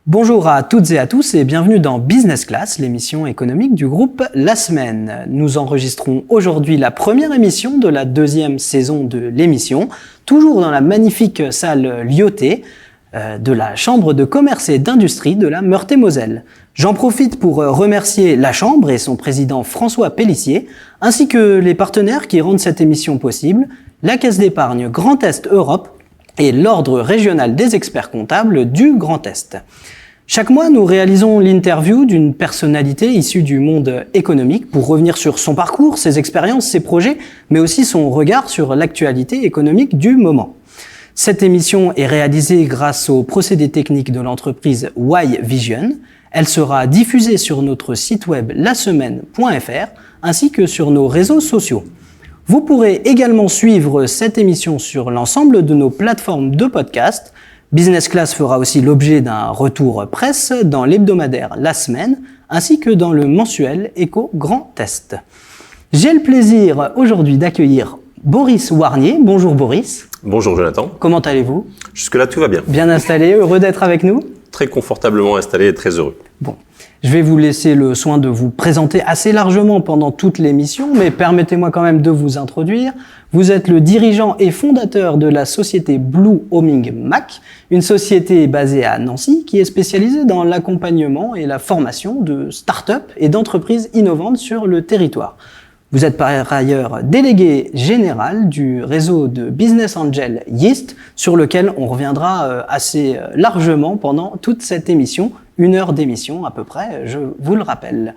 Bonjour à toutes et à tous et bienvenue dans Business Class, l'émission économique du groupe La Semaine. Nous enregistrons aujourd'hui la première émission de la deuxième saison de l'émission, toujours dans la magnifique salle Lyoté de la Chambre de commerce et d'industrie de la Meurthe-et-Moselle. J'en profite pour remercier la Chambre et son président François Pellissier, ainsi que les partenaires qui rendent cette émission possible, la Caisse d'épargne Grand Est Europe et l'Ordre régional des experts comptables du Grand Est. Chaque mois, nous réalisons l'interview d'une personnalité issue du monde économique pour revenir sur son parcours, ses expériences, ses projets, mais aussi son regard sur l'actualité économique du moment. Cette émission est réalisée grâce aux procédés techniques de l'entreprise Y-Vision. Elle sera diffusée sur notre site web lasemaine.fr ainsi que sur nos réseaux sociaux. Vous pourrez également suivre cette émission sur l'ensemble de nos plateformes de podcast. Business Class fera aussi l'objet d'un retour presse dans l'hebdomadaire La Semaine, ainsi que dans le mensuel Éco Grand Est. J'ai le plaisir aujourd'hui d'accueillir Boris Warnier. Bonjour Boris. Bonjour Jonathan. Comment allez-vous ? Jusque-là, tout va bien. Bien installé, heureux d'être avec nous ? Très confortablement installé et très heureux. Bon. Je vais vous laisser le soin de vous présenter assez largement pendant toute l'émission, mais permettez-moi quand même de vous introduire. Vous êtes le dirigeant et fondateur de la société Blue Oming Mac, une société basée à Nancy qui est spécialisée dans l'accompagnement et la formation de start-up et d'entreprises innovantes sur le territoire. Vous êtes par ailleurs délégué général du réseau de Business Angel Yeast, sur lequel on reviendra assez largement pendant toute cette émission, 1 heure d'émission à peu près, je vous le rappelle.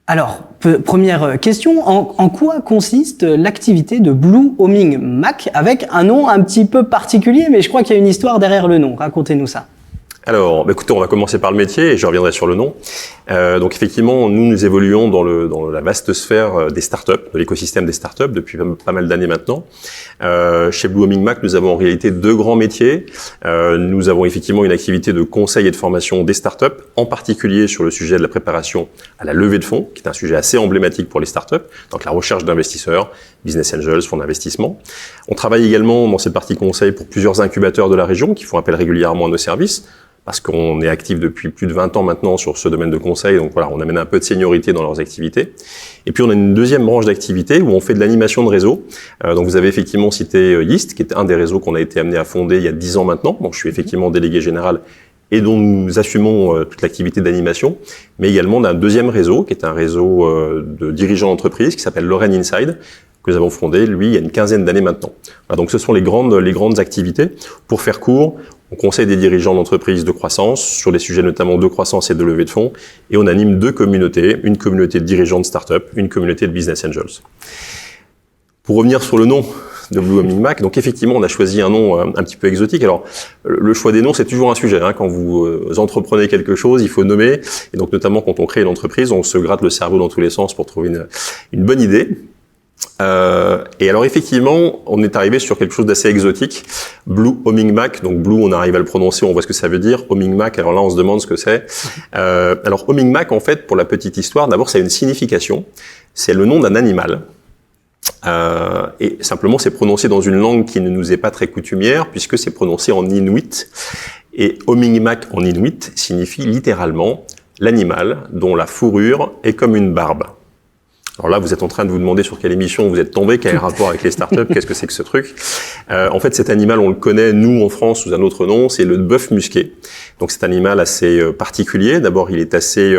Alors, première question, en quoi consiste l'activité de Blue Oming Mac, avec un nom un petit peu particulier, mais je crois qu'il y a une histoire derrière le nom. Racontez-nous ça. Alors, écoutez, on va commencer par le métier et je reviendrai sur le nom. Donc effectivement, nous évoluons dans la vaste sphère des startups, de l'écosystème des startups depuis pas mal d'années maintenant. Chez Blue Oming Mac, nous avons en réalité 2 grands métiers. Nous avons effectivement une activité de conseil et de formation des startups, en particulier sur le sujet de la préparation à la levée de fonds, qui est un sujet assez emblématique pour les startups, donc la recherche d'investisseurs, business angels, fonds d'investissement. On travaille également dans cette partie conseil pour plusieurs incubateurs de la région qui font appel régulièrement à nos services, parce qu'on est actif depuis plus de 20 ans maintenant sur ce domaine de conseil, donc voilà, on amène un peu de seniorité dans leurs activités. Et puis on a une deuxième branche d'activité où on fait de l'animation de réseau. Donc vous avez effectivement cité Yeast, qui est un des réseaux qu'on a été amené à fonder il y a 10 ans maintenant. Donc je suis effectivement délégué général et dont nous assumons toute l'activité d'animation. Mais également on a un deuxième réseau, qui est un réseau de dirigeants d'entreprise, qui s'appelle Lorraine Inside, que nous avons fondé, lui, il y a une quinzaine d'années maintenant. Voilà, donc ce sont les grandes activités. Pour faire court, on conseille des dirigeants d'entreprises de croissance sur des sujets notamment de croissance et de levée de fonds, et on anime 2 communautés, une communauté de dirigeants de start-up, une communauté de business angels. Pour revenir sur le nom de Blue Oming Mac, donc effectivement on a choisi un nom un petit peu exotique. Alors le choix des noms, c'est toujours un sujet, hein. Quand vous entreprenez quelque chose, il faut nommer, et donc notamment quand on crée une entreprise, on se gratte le cerveau dans tous les sens pour trouver une bonne idée. Et alors effectivement, on est arrivé sur quelque chose d'assez exotique. Blue Oming Mac, donc Blue, on arrive à le prononcer, on voit ce que ça veut dire. Oming Mac, alors là, on se demande ce que c'est. Alors Oming Mac, en fait, pour la petite histoire, d'abord, ça a une signification. C'est le nom d'un animal. Et simplement, c'est prononcé dans une langue qui ne nous est pas très coutumière, puisque c'est prononcé en inuit. Et Oming Mac en inuit signifie littéralement l'animal dont la fourrure est comme une barbe. Alors là, vous êtes en train de vous demander sur quelle émission vous êtes tombé, quel est le rapport avec les startups, qu'est-ce que c'est que ce truc. En fait, cet animal, on le connaît, nous, en France, sous un autre nom, c'est le bœuf musqué. Donc, c'est un animal assez particulier. D'abord, il est assez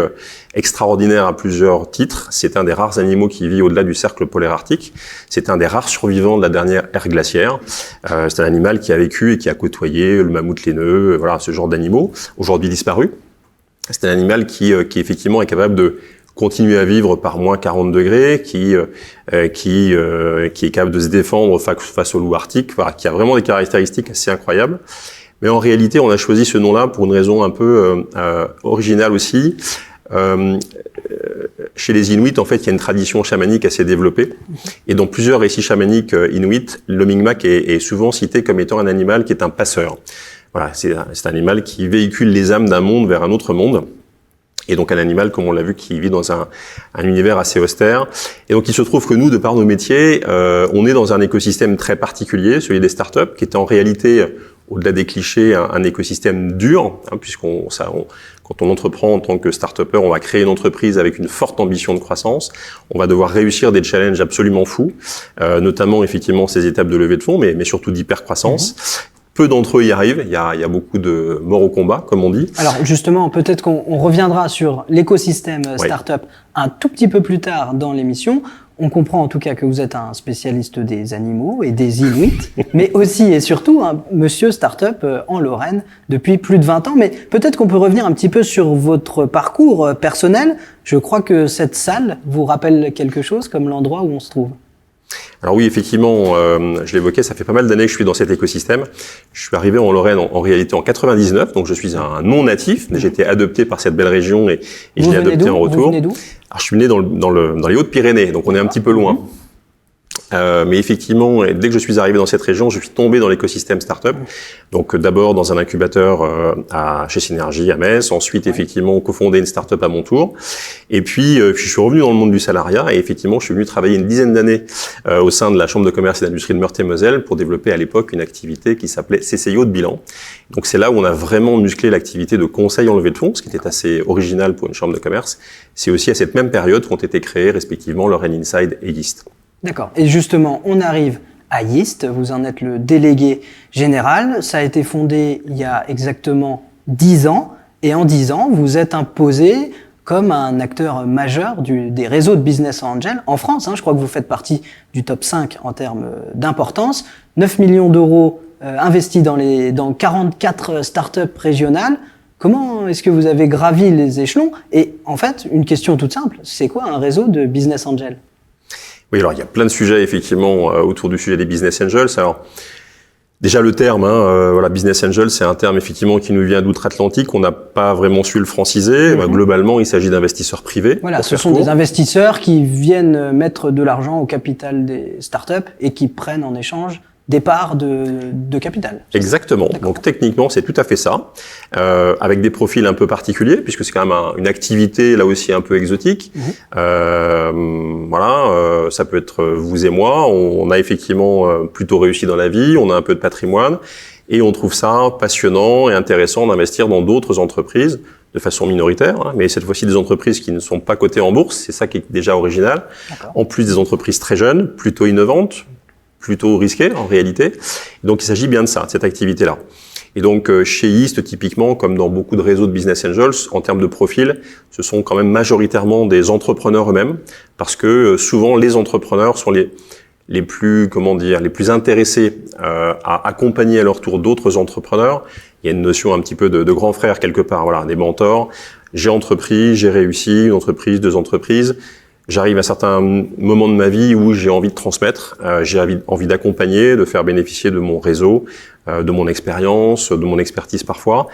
extraordinaire à plusieurs titres. C'est un des rares animaux qui vit au-delà du cercle polaire arctique. C'est un des rares survivants de la dernière ère glaciaire. C'est un animal qui a vécu et qui a côtoyé le mammouth laineux, voilà, ce genre d'animaux, aujourd'hui disparus. C'est un animal qui effectivement est capable de continuer à vivre par moins 40 degrés, qui est capable de se défendre face au loup arctique, voilà, qui a vraiment des caractéristiques assez incroyables. Mais en réalité, on a choisi ce nom-là pour une raison un peu originale aussi. Chez les Inuits, en fait, il y a une tradition chamanique assez développée. Et dans plusieurs récits chamaniques inuits, le Mi'kmaq est souvent cité comme étant un animal qui est un passeur. Voilà, c'est un animal qui véhicule les âmes d'un monde vers un autre monde. Et donc un animal, comme on l'a vu, qui vit dans un univers assez austère. Et donc il se trouve que nous, de par nos métiers, on est dans un écosystème très particulier, celui des startups, qui est en réalité, au-delà des clichés, un écosystème dur, hein, quand on entreprend en tant que start-upper, on va créer une entreprise avec une forte ambition de croissance. On va devoir réussir des challenges absolument fous, notamment effectivement ces étapes de levée de fonds, mais surtout d'hyper-croissance. Peu d'entre eux y arrivent. Il y a beaucoup de morts au combat, comme on dit. Alors justement, peut-être qu'on reviendra sur l'écosystème startup un tout petit peu plus tard dans l'émission. On comprend en tout cas que vous êtes un spécialiste des animaux et des Inuits, mais aussi et surtout un monsieur startup en Lorraine depuis plus de 20 ans. Mais peut-être qu'on peut revenir un petit peu sur votre parcours personnel. Je crois que cette salle vous rappelle quelque chose comme l'endroit où on se trouve. Alors oui, effectivement, je l'évoquais, ça fait pas mal d'années que je suis dans cet écosystème. Je suis arrivé en Lorraine en réalité en 99, donc je suis un non-natif. J'ai été adopté par cette belle région et je l'ai adopté en retour. Vous venez d'où ? Alors je suis né dans les Hautes-Pyrénées, donc on est un petit peu loin. Mais effectivement, dès que je suis arrivé dans cette région, je suis tombé dans l'écosystème startup. Donc d'abord dans un incubateur chez Synergie à Metz, ensuite effectivement cofondé une startup à mon tour. Et puis je suis revenu dans le monde du salariat et effectivement je suis venu travailler une dizaine d'années au sein de la Chambre de commerce et d'industrie de Meurthe-et-Moselle pour développer à l'époque une activité qui s'appelait CCIO de bilan. Donc c'est là où on a vraiment musclé l'activité de conseil en levée de fonds, ce qui était assez original pour une chambre de commerce. C'est aussi à cette même période qu'ont été créés respectivement Lorraine Inside et Yeast. D'accord. Et justement, on arrive à Yeast. Vous en êtes le délégué général. Ça a été fondé il y a exactement 10 ans. Et en 10 ans, vous êtes imposé comme un acteur majeur des réseaux de business angel en France. Je crois que vous faites partie du top 5 en termes d'importance. 9 millions d'euros investis dans 44 startups régionales. Comment est-ce que vous avez gravi les échelons ? Et en fait, une question toute simple, c'est quoi un réseau de business angel ? Oui, alors il y a plein de sujets effectivement autour du sujet des business angels. Alors déjà le terme, business angel, c'est un terme effectivement qui nous vient d'outre-Atlantique. On n'a pas vraiment su le franciser. Globalement, il s'agit d'investisseurs privés. Voilà, ce sont des investisseurs qui viennent mettre de l'argent au capital des startups et qui prennent en échange des parts de capital. Exactement. Donc techniquement, c'est tout à fait ça, avec des profils un peu particuliers, puisque c'est quand même une activité là aussi un peu exotique. Ça peut être vous et moi. On a effectivement plutôt réussi dans la vie, on a un peu de patrimoine, et on trouve ça passionnant et intéressant d'investir dans d'autres entreprises de façon minoritaire, mais cette fois-ci des entreprises qui ne sont pas cotées en bourse. C'est ça qui est déjà original. En plus des entreprises très jeunes, plutôt innovantes, plutôt risqué en réalité. Donc il s'agit bien de ça, de cette activité-là. Et donc chez Yeast, typiquement, comme dans beaucoup de réseaux de business angels, en termes de profil, ce sont quand même majoritairement des entrepreneurs eux-mêmes, parce que souvent les entrepreneurs sont les plus intéressés à accompagner à leur tour d'autres entrepreneurs. Il y a une notion un petit peu de grand frère quelque part, voilà, des mentors. J'ai entrepris, j'ai réussi, une entreprise, 2 entreprises. J'arrive à certains moments de ma vie où j'ai envie de transmettre, j'ai envie d'accompagner, de faire bénéficier de mon réseau, de mon expérience, de mon expertise parfois,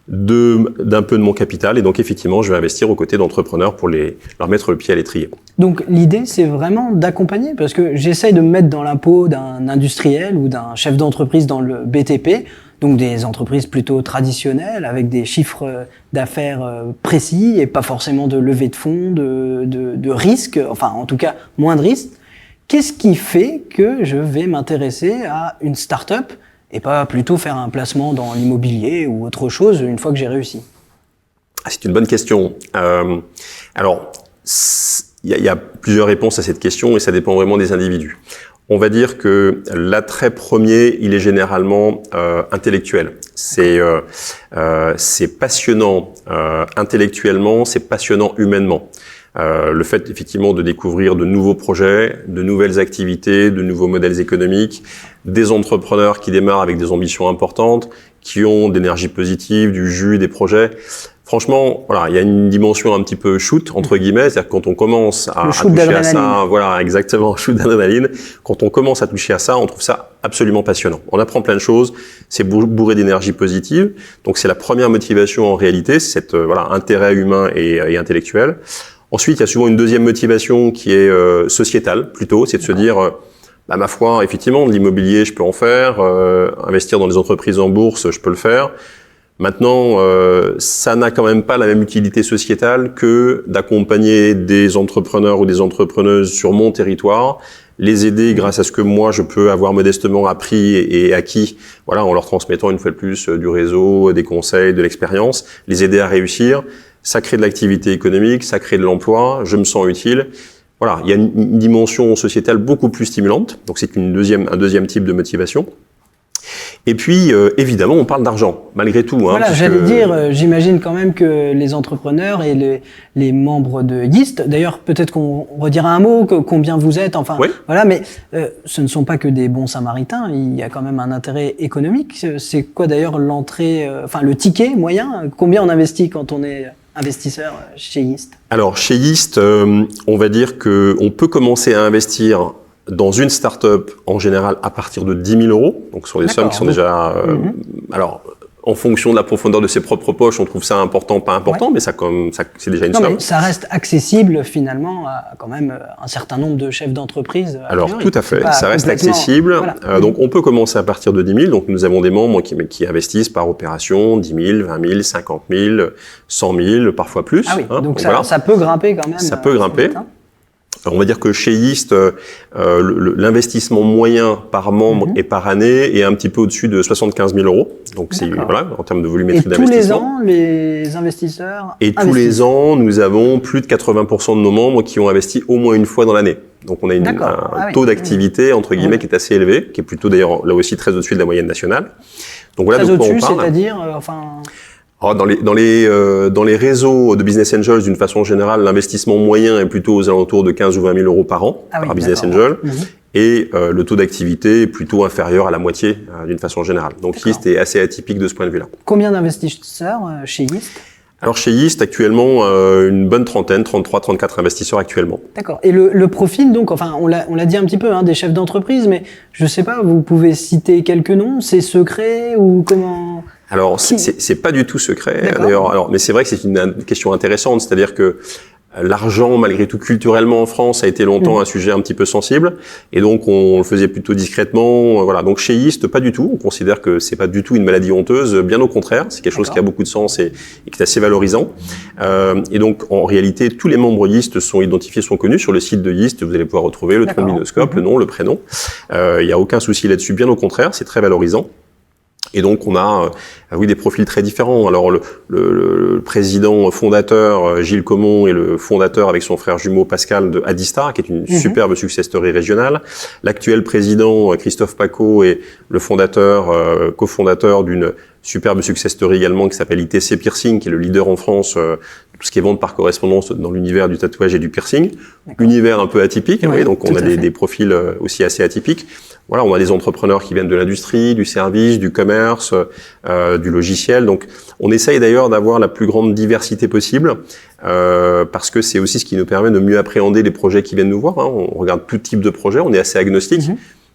d'un peu de mon capital. Et donc effectivement, je vais investir aux côtés d'entrepreneurs pour leur mettre le pied à l'étrier. Donc l'idée, c'est vraiment d'accompagner, parce que j'essaye de me mettre dans l'impôt d'un industriel ou d'un chef d'entreprise dans le BTP, donc des entreprises plutôt traditionnelles, avec des chiffres d'affaires précis et pas forcément de levée de fonds, de risques, enfin en tout cas moins de risques. Qu'est-ce qui fait que je vais m'intéresser à une start-up et pas plutôt faire un placement dans l'immobilier ou autre chose une fois que j'ai réussi ? C'est une bonne question. Alors, il y a plusieurs réponses à cette question et ça dépend vraiment des individus. On va dire que l'attrait premier, il est généralement intellectuel. C'est passionnant intellectuellement, c'est passionnant humainement. Le fait effectivement de découvrir de nouveaux projets, de nouvelles activités, de nouveaux modèles économiques, des entrepreneurs qui démarrent avec des ambitions importantes, qui ont d'énergie positive, du jus, des projets. franchement, voilà, il y a une dimension un petit peu shoot, entre guillemets, c'est-à-dire que quand on commence à toucher à ça, voilà, exactement, shoot d'adrénaline, quand on commence à toucher à ça, on trouve ça absolument passionnant. On apprend plein de choses, c'est bourré d'énergie positive, donc c'est la première motivation en réalité, c'est cet intérêt humain et intellectuel. Ensuite, il y a souvent une deuxième motivation qui est sociétale, plutôt, c'est de se dire, ma foi, effectivement, de l'immobilier, je peux en faire, investir dans les entreprises en bourse, je peux le faire. Maintenant, ça n'a quand même pas la même utilité sociétale que d'accompagner des entrepreneurs ou des entrepreneuses sur mon territoire, les aider grâce à ce que moi je peux avoir modestement appris et acquis, voilà, en leur transmettant une fois de plus du réseau, des conseils, de l'expérience, les aider à réussir. Ça crée de l'activité économique, ça crée de l'emploi, je me sens utile. Voilà, il y a une dimension sociétale beaucoup plus stimulante, donc c'est un deuxième type de motivation. Et puis, évidemment, on parle d'argent, malgré tout. Voilà, puisque... j'allais dire, j'imagine quand même que les entrepreneurs et les membres de Yeast, d'ailleurs, peut-être qu'on redira un mot, combien vous êtes, enfin, oui. Voilà, mais ce ne sont pas que des bons samaritains, il y a quand même un intérêt économique. C'est quoi d'ailleurs l'entrée, le ticket moyen? Combien on investit quand on est investisseur chez Yeast? Alors, chez Yeast, on va dire que on peut commencer à investir dans une start-up, en général, à partir de 10 000 euros. Donc, ce sont des sommes qui sont déjà... Alors, en fonction de la profondeur de ses propres poches, on trouve ça important, pas important, mais ça, c'est déjà une somme. Mais ça reste accessible, finalement, à quand même un certain nombre de chefs d'entreprise. Alors, tout à fait. Ça reste accessible. Voilà. Donc, on peut commencer à partir de 10 000. Donc, nous avons des membres qui investissent par opération 10 000, 20 000, 50 000, 100 000, parfois plus. Ah oui, donc ça peut grimper quand même. Ça peut grimper. Alors on va dire que chez Yeast, l'investissement moyen par membre et par année est un petit peu au-dessus de 75 000 euros. Donc c'est en termes de volumétrie d'investissement. Et tous les ans, les investisseurs investissent. Tous les ans, nous avons plus de 80% de nos membres qui ont investi au moins une fois dans l'année. Donc on a un taux d'activité entre guillemets qui est assez élevé, qui est plutôt d'ailleurs là aussi très au-dessus de la moyenne nationale. Donc voilà de quoi on parle. C'est-à-dire dans les réseaux de Business Angels, d'une façon générale, l'investissement moyen est plutôt aux alentours de 15 ou 20 000 euros par an par Business Angel. Et le taux d'activité est plutôt inférieur à la moitié d'une façon générale. Donc Yeast est assez atypique de ce point de vue-là. Combien d'investisseurs chez Yeast ? Alors chez Yeast, actuellement, une bonne trentaine, 33, 34 investisseurs actuellement. D'accord. Et le profil, donc, enfin, on l'a dit un petit peu, des chefs d'entreprise, mais je sais pas, vous pouvez citer quelques noms, c'est secret ou comment ? Alors, c'est pas du tout secret, d'ailleurs. Alors, mais c'est vrai que c'est une question intéressante, c'est-à-dire que l'argent, malgré tout, culturellement en France, a été longtemps un sujet un petit peu sensible, et donc on le faisait plutôt discrètement. Voilà. Donc chez Yeast, pas du tout. On considère que c'est pas du tout une maladie honteuse, bien au contraire. C'est quelque chose qui a beaucoup de sens et qui est assez valorisant. Et donc en réalité, tous les membres Yeast sont identifiés, sont connus sur le site de Yeast. Vous allez pouvoir retrouver le trombinoscope, le nom, le prénom. Il y a aucun souci là-dessus. Bien au contraire, c'est très valorisant. Et donc on a des profils très différents. Alors le président fondateur Gilles Comon est le fondateur avec son frère jumeau Pascal de Adistar, qui est une superbe success story régionale. L'actuel président Christophe Paco est le fondateur, cofondateur d'une superbe success story également qui s'appelle ITC Piercing, qui est le leader en France tout ce qui est vente par correspondance dans l'univers du tatouage et du piercing. Univers un peu atypique, donc on a des profils aussi assez atypiques. Voilà, on a des entrepreneurs qui viennent de l'industrie, du service, du commerce, du logiciel. Donc, on essaye d'ailleurs d'avoir la plus grande diversité possible parce que c'est aussi ce qui nous permet de mieux appréhender les projets qui viennent nous voir. On regarde tout type de projet, on est assez agnostique.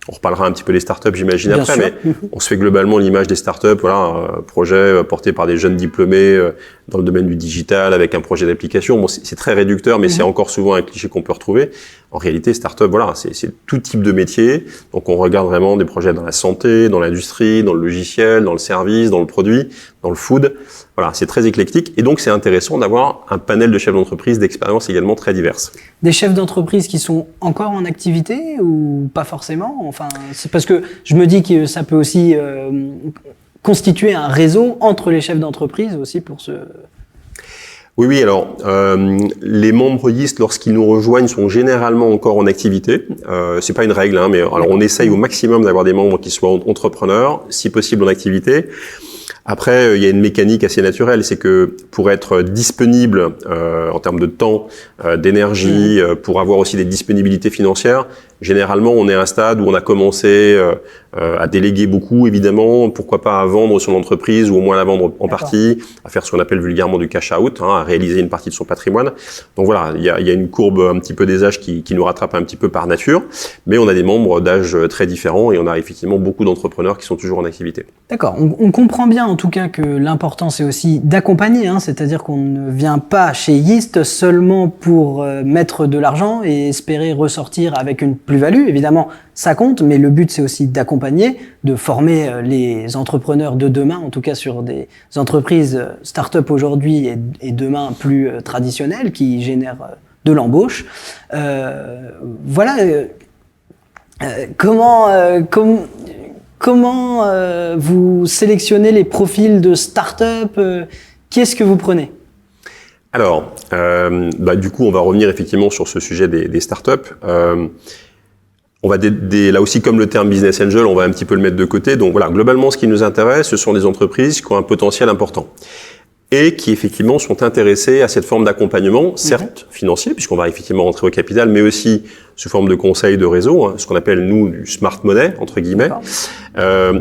On reparlera un petit peu des startups, j'imagine, après, mais on se fait globalement l'image des startups, projet porté par des jeunes diplômés dans le domaine du digital avec un projet d'application. Bon, c'est très réducteur, mais c'est encore souvent un cliché qu'on peut retrouver. En réalité, startup, c'est tout type de métier. Donc, on regarde vraiment des projets dans la santé, dans l'industrie, dans le logiciel, dans le service, dans le produit, dans le food. Voilà, c'est très éclectique. Et donc, c'est intéressant d'avoir un panel de chefs d'entreprise d'expériences également très diverses. Des chefs d'entreprise qui sont encore en activité ou pas forcément? Enfin, c'est parce que je me dis que ça peut aussi constituer un réseau entre les chefs d'entreprise aussi pour ce... Oui, alors les membres Yeast, lorsqu'ils nous rejoignent, sont généralement encore en activité. C'est pas une règle, mais alors on essaye au maximum d'avoir des membres qui soient entrepreneurs, si possible en activité. Après, il y a une mécanique assez naturelle, c'est que pour être disponible en termes de temps, d'énergie, pour avoir aussi des disponibilités financières, généralement, on est à un stade où on a commencé à déléguer beaucoup, évidemment, pourquoi pas à vendre son entreprise ou au moins à la vendre en partie, à faire ce qu'on appelle vulgairement du cash out, à réaliser une partie de son patrimoine. Donc voilà, il y a une courbe un petit peu des âges qui nous rattrape un petit peu par nature, mais on a des membres d'âges très différents et on a effectivement beaucoup d'entrepreneurs qui sont toujours en activité. D'accord, on comprend bien en tout cas que l'important c'est aussi d'accompagner, c'est-à-dire qu'on ne vient pas chez Yeast seulement pour mettre de l'argent et espérer ressortir avec une plus-value. Évidemment, ça compte, mais le but c'est aussi d'accompagner, de former les entrepreneurs de demain, en tout cas sur des entreprises start-up aujourd'hui et demain plus traditionnelles qui génèrent de l'embauche. Voilà. Comment vous sélectionnez les profils de start-up? Qu'est-ce que vous prenez? Alors, du coup, on va revenir effectivement sur ce sujet des startups. On va là aussi, comme le terme business angel, on va un petit peu le mettre de côté. Donc voilà, globalement, ce qui nous intéresse, ce sont des entreprises qui ont un potentiel important et qui effectivement sont intéressés à cette forme d'accompagnement, certes financier, puisqu'on va effectivement rentrer au capital, mais aussi sous forme de conseil de réseau, ce qu'on appelle nous du smart money entre guillemets.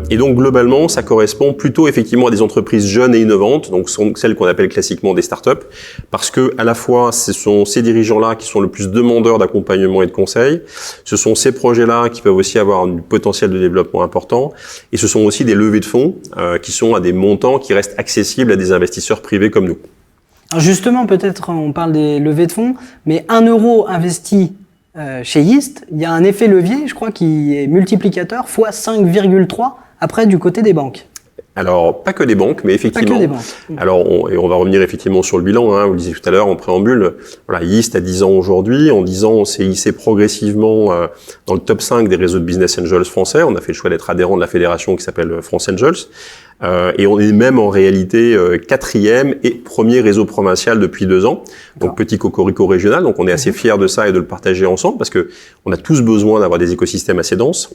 Et donc globalement, ça correspond plutôt effectivement à des entreprises jeunes et innovantes, donc celles qu'on appelle classiquement des startups, parce que à la fois ce sont ces dirigeants-là qui sont le plus demandeurs d'accompagnement et de conseil, ce sont ces projets-là qui peuvent aussi avoir un potentiel de développement important, et ce sont aussi des levées de fonds qui sont à des montants qui restent accessibles à des investisseurs privés comme nous. Alors justement, peut-être on parle des levées de fonds, mais 1 euro investi chez Yeast, il y a un effet levier, je crois, qui est multiplicateur fois 5,3 après du côté des banques. Alors, pas que des banques, mais effectivement. Pas que des banques. Alors, on va revenir effectivement sur le bilan, vous le disiez tout à l'heure en préambule. Voilà, Yeast a 10 ans aujourd'hui. En 10 ans, on s'est hissé progressivement dans le top 5 des réseaux de business angels français. On a fait le choix d'être adhérent de la fédération qui s'appelle France Angels. Et on est même en réalité 4e et premier réseau provincial depuis 2 ans. Donc petit cocorico régional. Donc on est assez fiers de ça et de le partager ensemble parce que on a tous besoin d'avoir des écosystèmes assez denses.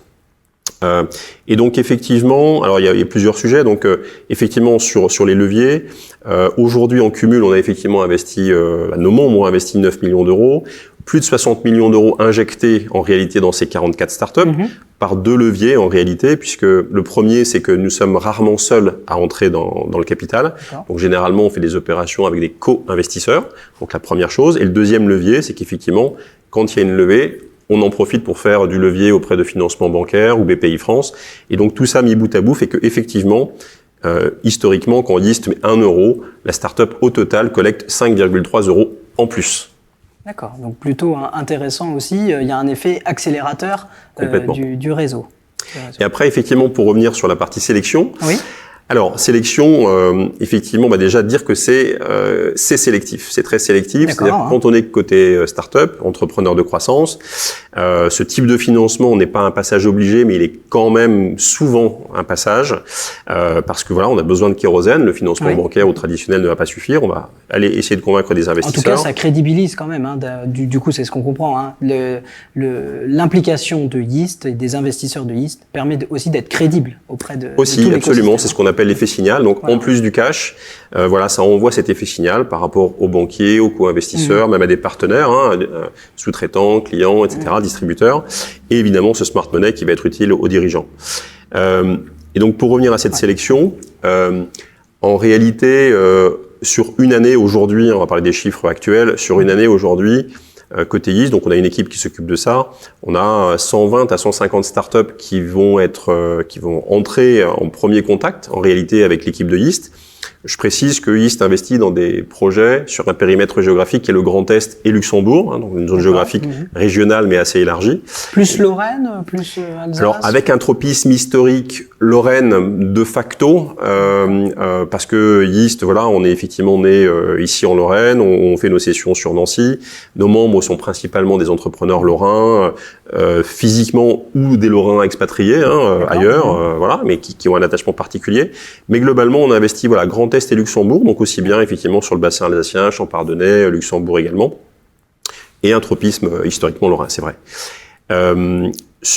Et donc effectivement, alors il y a plusieurs sujets. Donc effectivement sur les leviers, aujourd'hui en cumul, on a effectivement investi, nos membres ont investi 9 millions d'euros, plus de 60 millions d'euros injectés en réalité dans ces 44 startups par 2 leviers en réalité, puisque le premier c'est que nous sommes rarement seuls à entrer dans le capital. Donc généralement on fait des opérations avec des co-investisseurs. Donc la première chose. Et le deuxième levier, c'est qu'effectivement quand il y a une levée, on en profite pour faire du levier auprès de financement bancaire ou BPI France. Et donc tout ça mis bout à bout fait que effectivement, historiquement, quand Yeast met 1 euro, la start-up au total collecte 5,3 euros en plus. D'accord, donc plutôt intéressant aussi. Il y a un effet accélérateur du réseau. Et après, effectivement, pour revenir sur la partie sélection. Oui. Alors, sélection, effectivement, déjà dire que c'est sélectif, c'est très sélectif. C'est-à-dire que quand on est côté start-up, entrepreneur de croissance, ce type de financement n'est pas un passage obligé, mais il est quand même souvent un passage, parce que voilà, on a besoin de kérosène. Le financement bancaire ou traditionnel ne va pas suffire. On va aller essayer de convaincre des investisseurs. En tout cas, ça crédibilise quand même. Du coup, c'est ce qu'on comprend. L'implication de Yeast et des investisseurs de Yeast permet aussi d'être crédible auprès de aussi, de absolument. C'est ce qu'on appelle l'effet signal. Donc, en plus du cash, ça envoie cet effet signal par rapport aux banquiers, aux co-investisseurs, même à des partenaires, sous-traitants, clients, etc., distributeurs. Et évidemment, ce smart money qui va être utile aux dirigeants. Et donc, pour revenir à cette sélection, en réalité, sur une année aujourd'hui, on va parler des chiffres actuels, sur une année aujourd'hui, côté Yeast, donc on a une équipe qui s'occupe de ça. On a 120 à 150 startups qui vont entrer en premier contact, en réalité, avec l'équipe de Yeast. Je précise que Yeast investit dans des projets sur un périmètre géographique qui est le Grand Est et Luxembourg, donc une zone géographique régionale mais assez élargie. Plus Lorraine, plus Alsace. Alors avec un tropisme historique Lorraine de facto, parce que Yeast, on est effectivement né ici en Lorraine, on fait nos sessions sur Nancy. Nos membres sont principalement des entrepreneurs lorrains, physiquement ou des Lorrains expatriés ailleurs, mais qui ont un attachement particulier. Mais globalement, on investit Grand Est et Luxembourg, donc aussi bien effectivement sur le bassin alsacien, Champardonnais, Luxembourg également, et un tropisme historiquement lorrain, c'est vrai.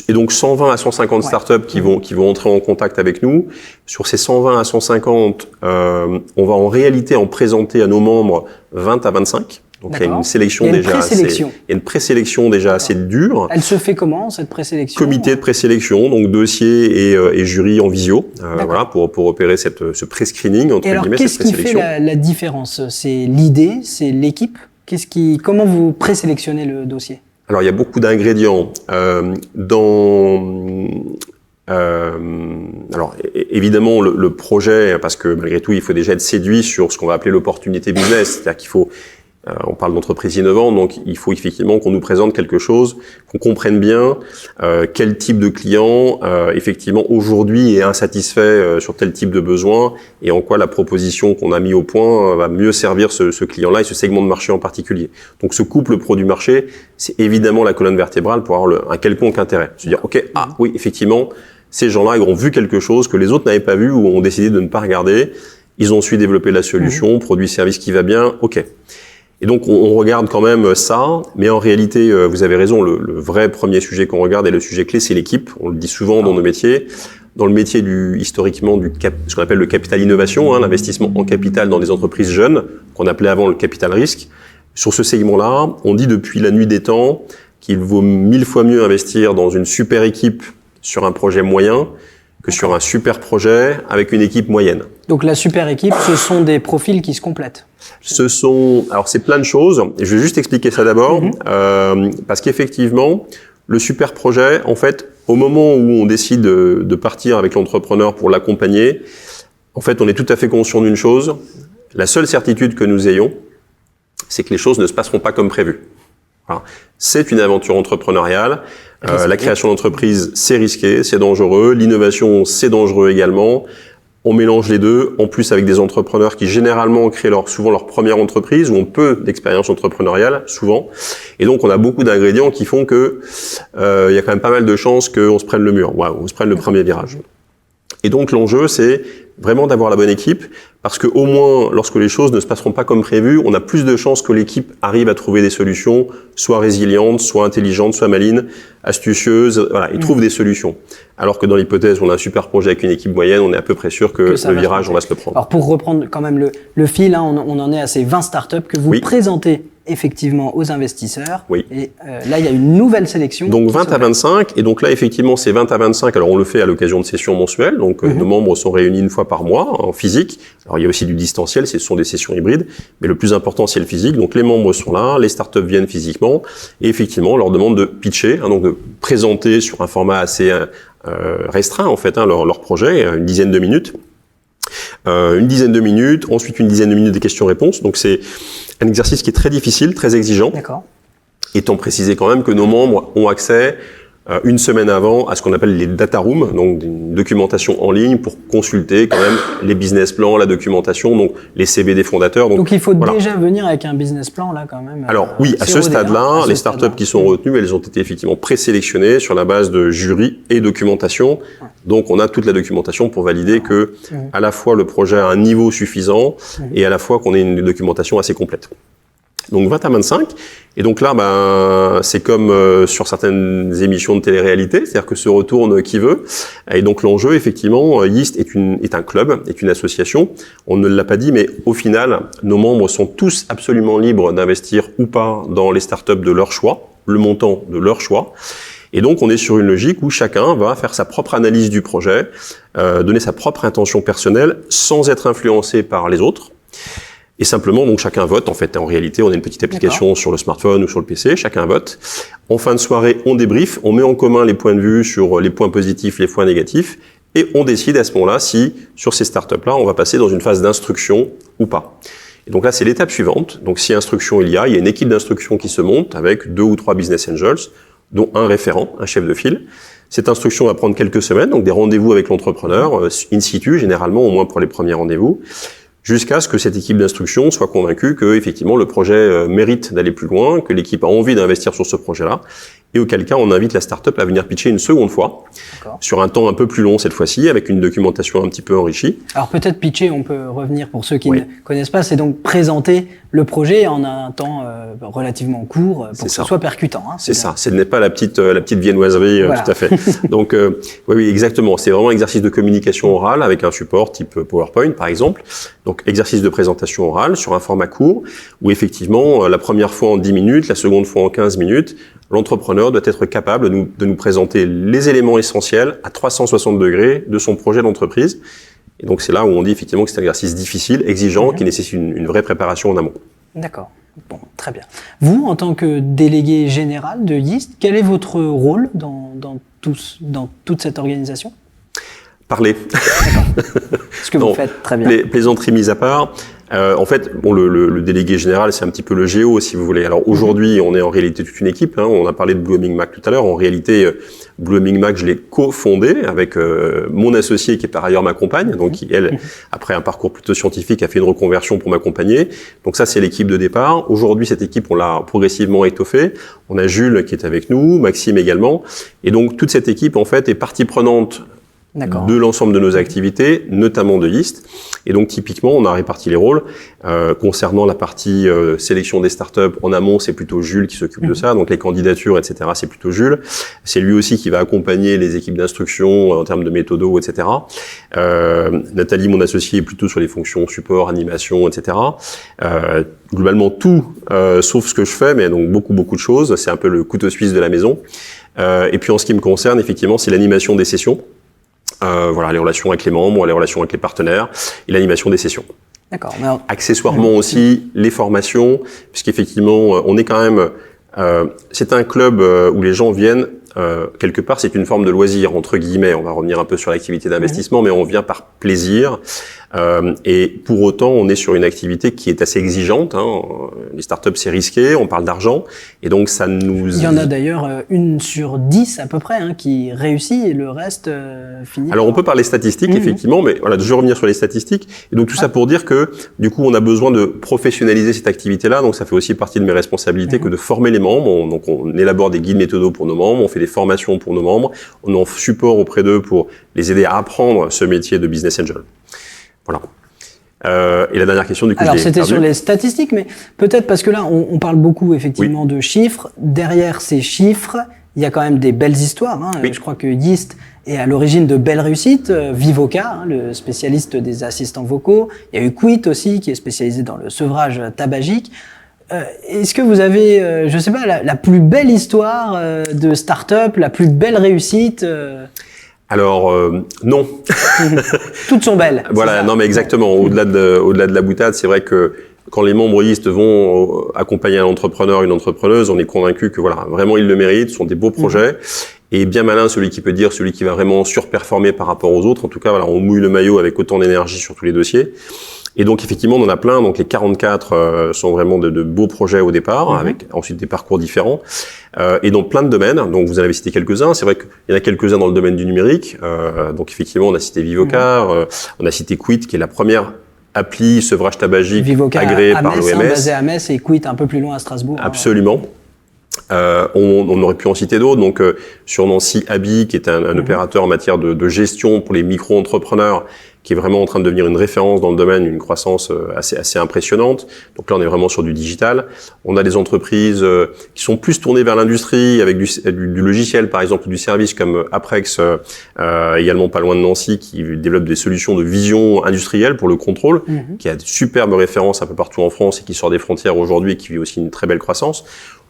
Et donc 120 à 150 startups qui vont entrer en contact avec nous. Sur ces 120 à 150, on va en réalité en présenter à nos membres 20 à 25. Donc il y a une sélection déjà il y a une présélection déjà assez dure. Elle se fait comment, cette présélection? Comité de présélection, donc dossier et jury en visio, voilà, pour opérer ce pré-screening entre guillemets, cette présélection. Qu'est-ce qui fait la différence? C'est l'idée, c'est l'équipe? Comment vous présélectionnez le dossier? Alors il y a beaucoup d'ingrédients alors évidemment le projet, parce que malgré tout il faut déjà être séduit sur ce qu'on va appeler l'opportunité business, c'est-à-dire qu'il faut on parle d'entreprise innovante, donc il faut effectivement qu'on nous présente quelque chose, qu'on comprenne bien quel type de client effectivement aujourd'hui est insatisfait sur tel type de besoin et en quoi la proposition qu'on a mis au point va mieux servir ce client-là et ce segment de marché en particulier. Donc ce couple produit-marché, c'est évidemment la colonne vertébrale pour avoir un quelconque intérêt. Se dire ok, oui effectivement, ces gens-là ils ont vu quelque chose que les autres n'avaient pas vu ou ont décidé de ne pas regarder, ils ont su développer la solution, produit-service qui va bien, ok. Et donc, on regarde quand même ça, mais en réalité, vous avez raison, le vrai premier sujet qu'on regarde et le sujet clé, c'est l'équipe. On le dit souvent dans nos métiers. Dans le métier historiquement, ce qu'on appelle le capital innovation, l'investissement en capital dans des entreprises jeunes, qu'on appelait avant le capital risque. Sur ce segment-là, on dit depuis la nuit des temps qu'il vaut 1000 fois mieux investir dans une super équipe sur un projet moyen que sur un super projet avec une équipe moyenne. Donc la super équipe, ce sont des profils qui se complètent. Alors c'est plein de choses. Je vais juste expliquer ça d'abord, parce qu'effectivement, le super projet, en fait, au moment où on décide de partir avec l'entrepreneur pour l'accompagner, en fait, on est tout à fait conscient d'une chose. La seule certitude que nous ayons, c'est que les choses ne se passeront pas comme prévu. Voilà. C'est une aventure entrepreneuriale. La création d'entreprise, c'est risqué, c'est dangereux. L'innovation, c'est dangereux également. On mélange les deux, en plus avec des entrepreneurs qui généralement créent souvent leur première entreprise, ou ont peu d'expérience entrepreneuriale, souvent. Et donc, on a beaucoup d'ingrédients qui font que y a quand même pas mal de chances qu'on se prenne le mur, on se prenne le premier virage. Et donc, l'enjeu, c'est vraiment d'avoir la bonne équipe, parce que au moins, lorsque les choses ne se passeront pas comme prévu, on a plus de chances que l'équipe arrive à trouver des solutions, soit résilientes, soit intelligentes, soit malines, astucieuses, voilà, et trouve des solutions. Alors que dans l'hypothèse où on a un super projet avec une équipe moyenne, on est à peu près sûr que le virage, on va se le prendre. Alors pour reprendre quand même le fil, on en est à ces 20 startups que vous présentez effectivement aux investisseurs. Oui. Et là, il y a une nouvelle sélection. Donc 20 à 25. Et donc là, effectivement, c'est 20 à 25. Alors on le fait à l'occasion de sessions mensuelles. Donc nos membres sont réunis une fois par mois en physique. Alors il y a aussi du distanciel, ce sont des sessions hybrides. Mais le plus important, c'est le physique. Donc les membres sont là, les startups viennent physiquement. Et effectivement, on leur demande de pitcher, donc de présenter sur un format assez restreint en fait leur projet, une dizaine de minutes. Ensuite une dizaine de minutes de questions-réponses. Donc c'est un exercice qui est très difficile, très exigeant. D'accord. Étant précisé quand même que nos membres ont accès une semaine avant à ce qu'on appelle les data rooms, donc une documentation en ligne pour consulter quand même les business plans, la documentation, donc les CV des fondateurs. Donc il faut déjà venir avec un business plan là quand même. Alors oui, à ce stade-là, les startups qui sont retenues, elles ont été effectivement présélectionnées sur la base de jury et documentation. Donc on a toute la documentation pour valider que à la fois le projet a un niveau suffisant et à la fois qu'on ait une documentation assez complète. Donc 20 à 25. Et donc là, c'est comme sur certaines émissions de télé-réalité, c'est-à-dire que se retourne qui veut. Et donc l'enjeu, effectivement, Yeast est un club, est une association. On ne l'a pas dit, mais au final, nos membres sont tous absolument libres d'investir ou pas dans les startups de leur choix, le montant de leur choix. Et donc on est sur une logique où chacun va faire sa propre analyse du projet, donner sa propre intention personnelle, sans être influencé par les autres. Et simplement, donc chacun vote. En fait, en réalité, on a une petite application sur le smartphone ou sur le PC. Chacun vote. En fin de soirée, on débriefe. On met en commun les points de vue sur les points positifs, les points négatifs. Et on décide à ce moment-là si, sur ces startups-là, on va passer dans une phase d'instruction ou pas. Et donc là, c'est l'étape suivante. Donc si instruction il y a une équipe d'instruction qui se monte avec 2 ou 3 business angels, dont un référent, un chef de file. Cette instruction va prendre quelques semaines, donc des rendez-vous avec l'entrepreneur, in situ, généralement, au moins pour les premiers rendez-vous, jusqu'à ce que cette équipe d'instruction soit convaincue que effectivement le projet mérite d'aller plus loin, que l'équipe a envie d'investir sur ce projet-là. et auquel cas on invite la start-up à venir pitcher une seconde fois, sur un temps un peu plus long cette fois-ci, avec une documentation un petit peu enrichie. Alors peut-être pitcher, on peut revenir pour ceux qui ne connaissent pas, c'est donc présenter le projet en un temps relativement court pour que ce soit percutant. Hein, c'est ça, ce n'est pas la petite viennoiserie, tout à fait. Donc oui, exactement, c'est vraiment un exercice de communication orale avec un support type PowerPoint par exemple. Donc exercice de présentation orale sur un format court, où effectivement la première fois en 10 minutes, la seconde fois en 15 minutes, l'entrepreneur doit être capable de nous présenter les éléments essentiels à 360 degrés de son projet d'entreprise. Et donc, c'est là où on dit effectivement que c'est un exercice difficile, exigeant, qui nécessite une vraie préparation en amont. D'accord. Bon, très bien. vous, en tant que délégué général de Yeast, quel est votre rôle dans toute cette organisation ? Parler. Ce que vous faites très bien. Plaisanteries mises à part. En fait, bon, le délégué général, c'est un petit peu le géo, si vous voulez. Alors aujourd'hui, on est en réalité toute une équipe. Hein. On a parlé de Blooming Mac tout à l'heure. En réalité, Blooming Mac, je l'ai cofondé avec mon associé qui par ailleurs m'accompagne. Donc, qui, elle, après un parcours plutôt scientifique, a fait une reconversion pour m'accompagner. Donc ça, c'est l'équipe de départ. Aujourd'hui, cette équipe, on l'a progressivement étoffée. On a Jules qui est avec nous, Maxime également. Et donc, toute cette équipe, en fait, est partie prenante de l'ensemble de nos activités, notamment de Yeast. Et donc, typiquement, on a réparti les rôles. Concernant la partie sélection des startups, en amont, c'est plutôt Jules qui s'occupe de ça. Donc, les candidatures, etc., c'est plutôt Jules. C'est lui aussi qui va accompagner les équipes d'instruction en termes de méthodo, etc. Nathalie, mon associée, est plutôt sur les fonctions support, animation, etc. Globalement, tout, sauf ce que je fais, mais donc beaucoup de choses. C'est un peu le couteau suisse de la maison. Et puis, en ce qui me concerne, effectivement, c'est l'animation des sessions. Voilà, les relations avec les membres, les relations avec les partenaires et l'animation des sessions. D'accord. Accessoirement aussi, les formations, puisqu'effectivement, on est quand même... c'est un club où les gens viennent... quelque part, c'est une forme de loisir, entre guillemets. On va revenir un peu sur l'activité d'investissement, mais on vient par plaisir. Et pour autant, on est sur une activité qui est assez exigeante. Hein. Les startups, c'est risqué, on parle d'argent. Et donc, ça nous... Il y en a d'ailleurs 1 sur 10 à peu près qui réussit et le reste finit. Alors, on peut parler statistiques, effectivement, mais voilà, je vais revenir sur les statistiques. Et donc, tout ça pour dire que, du coup, on a besoin de professionnaliser cette activité-là. Donc, ça fait aussi partie de mes responsabilités que de former les membres. Donc, on élabore des guides méthodos pour nos membres, on fait des formations pour nos membres, on en support auprès d'eux pour les aider à apprendre ce métier de business angel. Voilà. Et la dernière question, du coup, alors c'était sur les statistiques, mais peut-être parce que là, on parle beaucoup effectivement de chiffres. Derrière ces chiffres, il y a quand même des belles histoires. Hein. Je crois que Yeast est à l'origine de belles réussites. Vivoca, le spécialiste des assistants vocaux. Il y a eu Quit aussi, qui est spécialisé dans le sevrage tabagique. Est-ce que vous avez, je sais pas, la plus belle histoire de start-up, la plus belle réussite Alors non. Toutes sont belles. Voilà, non mais exactement. Au-delà de la boutade, c'est vrai que quand les membres Yeast vont accompagner un entrepreneur, une entrepreneuse, on est convaincu que voilà, vraiment ils le méritent, ce sont des beaux projets. Et bien malin celui qui peut dire, celui qui va vraiment surperformer par rapport aux autres. En tout cas, voilà, on mouille le maillot avec autant d'énergie sur tous les dossiers. Et donc effectivement, on en a plein. Donc les 44 sont vraiment de beaux projets au départ, avec ensuite des parcours différents, et dans plein de domaines. Donc vous en avez cité quelques-uns. C'est vrai qu'il y en a quelques-uns dans le domaine du numérique. Donc effectivement, on a cité Vivoca, on a cité Quit, qui est la première appli sevrage tabagique agréée par l'OMS. Basé à Metz et Quit un peu plus loin à Strasbourg. Absolument. On aurait pu en citer d'autres. Donc sur Nancy, Abi, qui est un opérateur en matière de gestion pour les micro-entrepreneurs, qui est vraiment en train de devenir une référence dans le domaine, une croissance assez impressionnante. Donc là, on est vraiment sur du digital. On a des entreprises qui sont plus tournées vers l'industrie, avec du logiciel, par exemple, ou du service, comme Aprex, également pas loin de Nancy, qui développe des solutions de vision industrielle pour le contrôle, qui a de superbes références un peu partout en France et qui sort des frontières aujourd'hui et qui vit aussi une très belle croissance.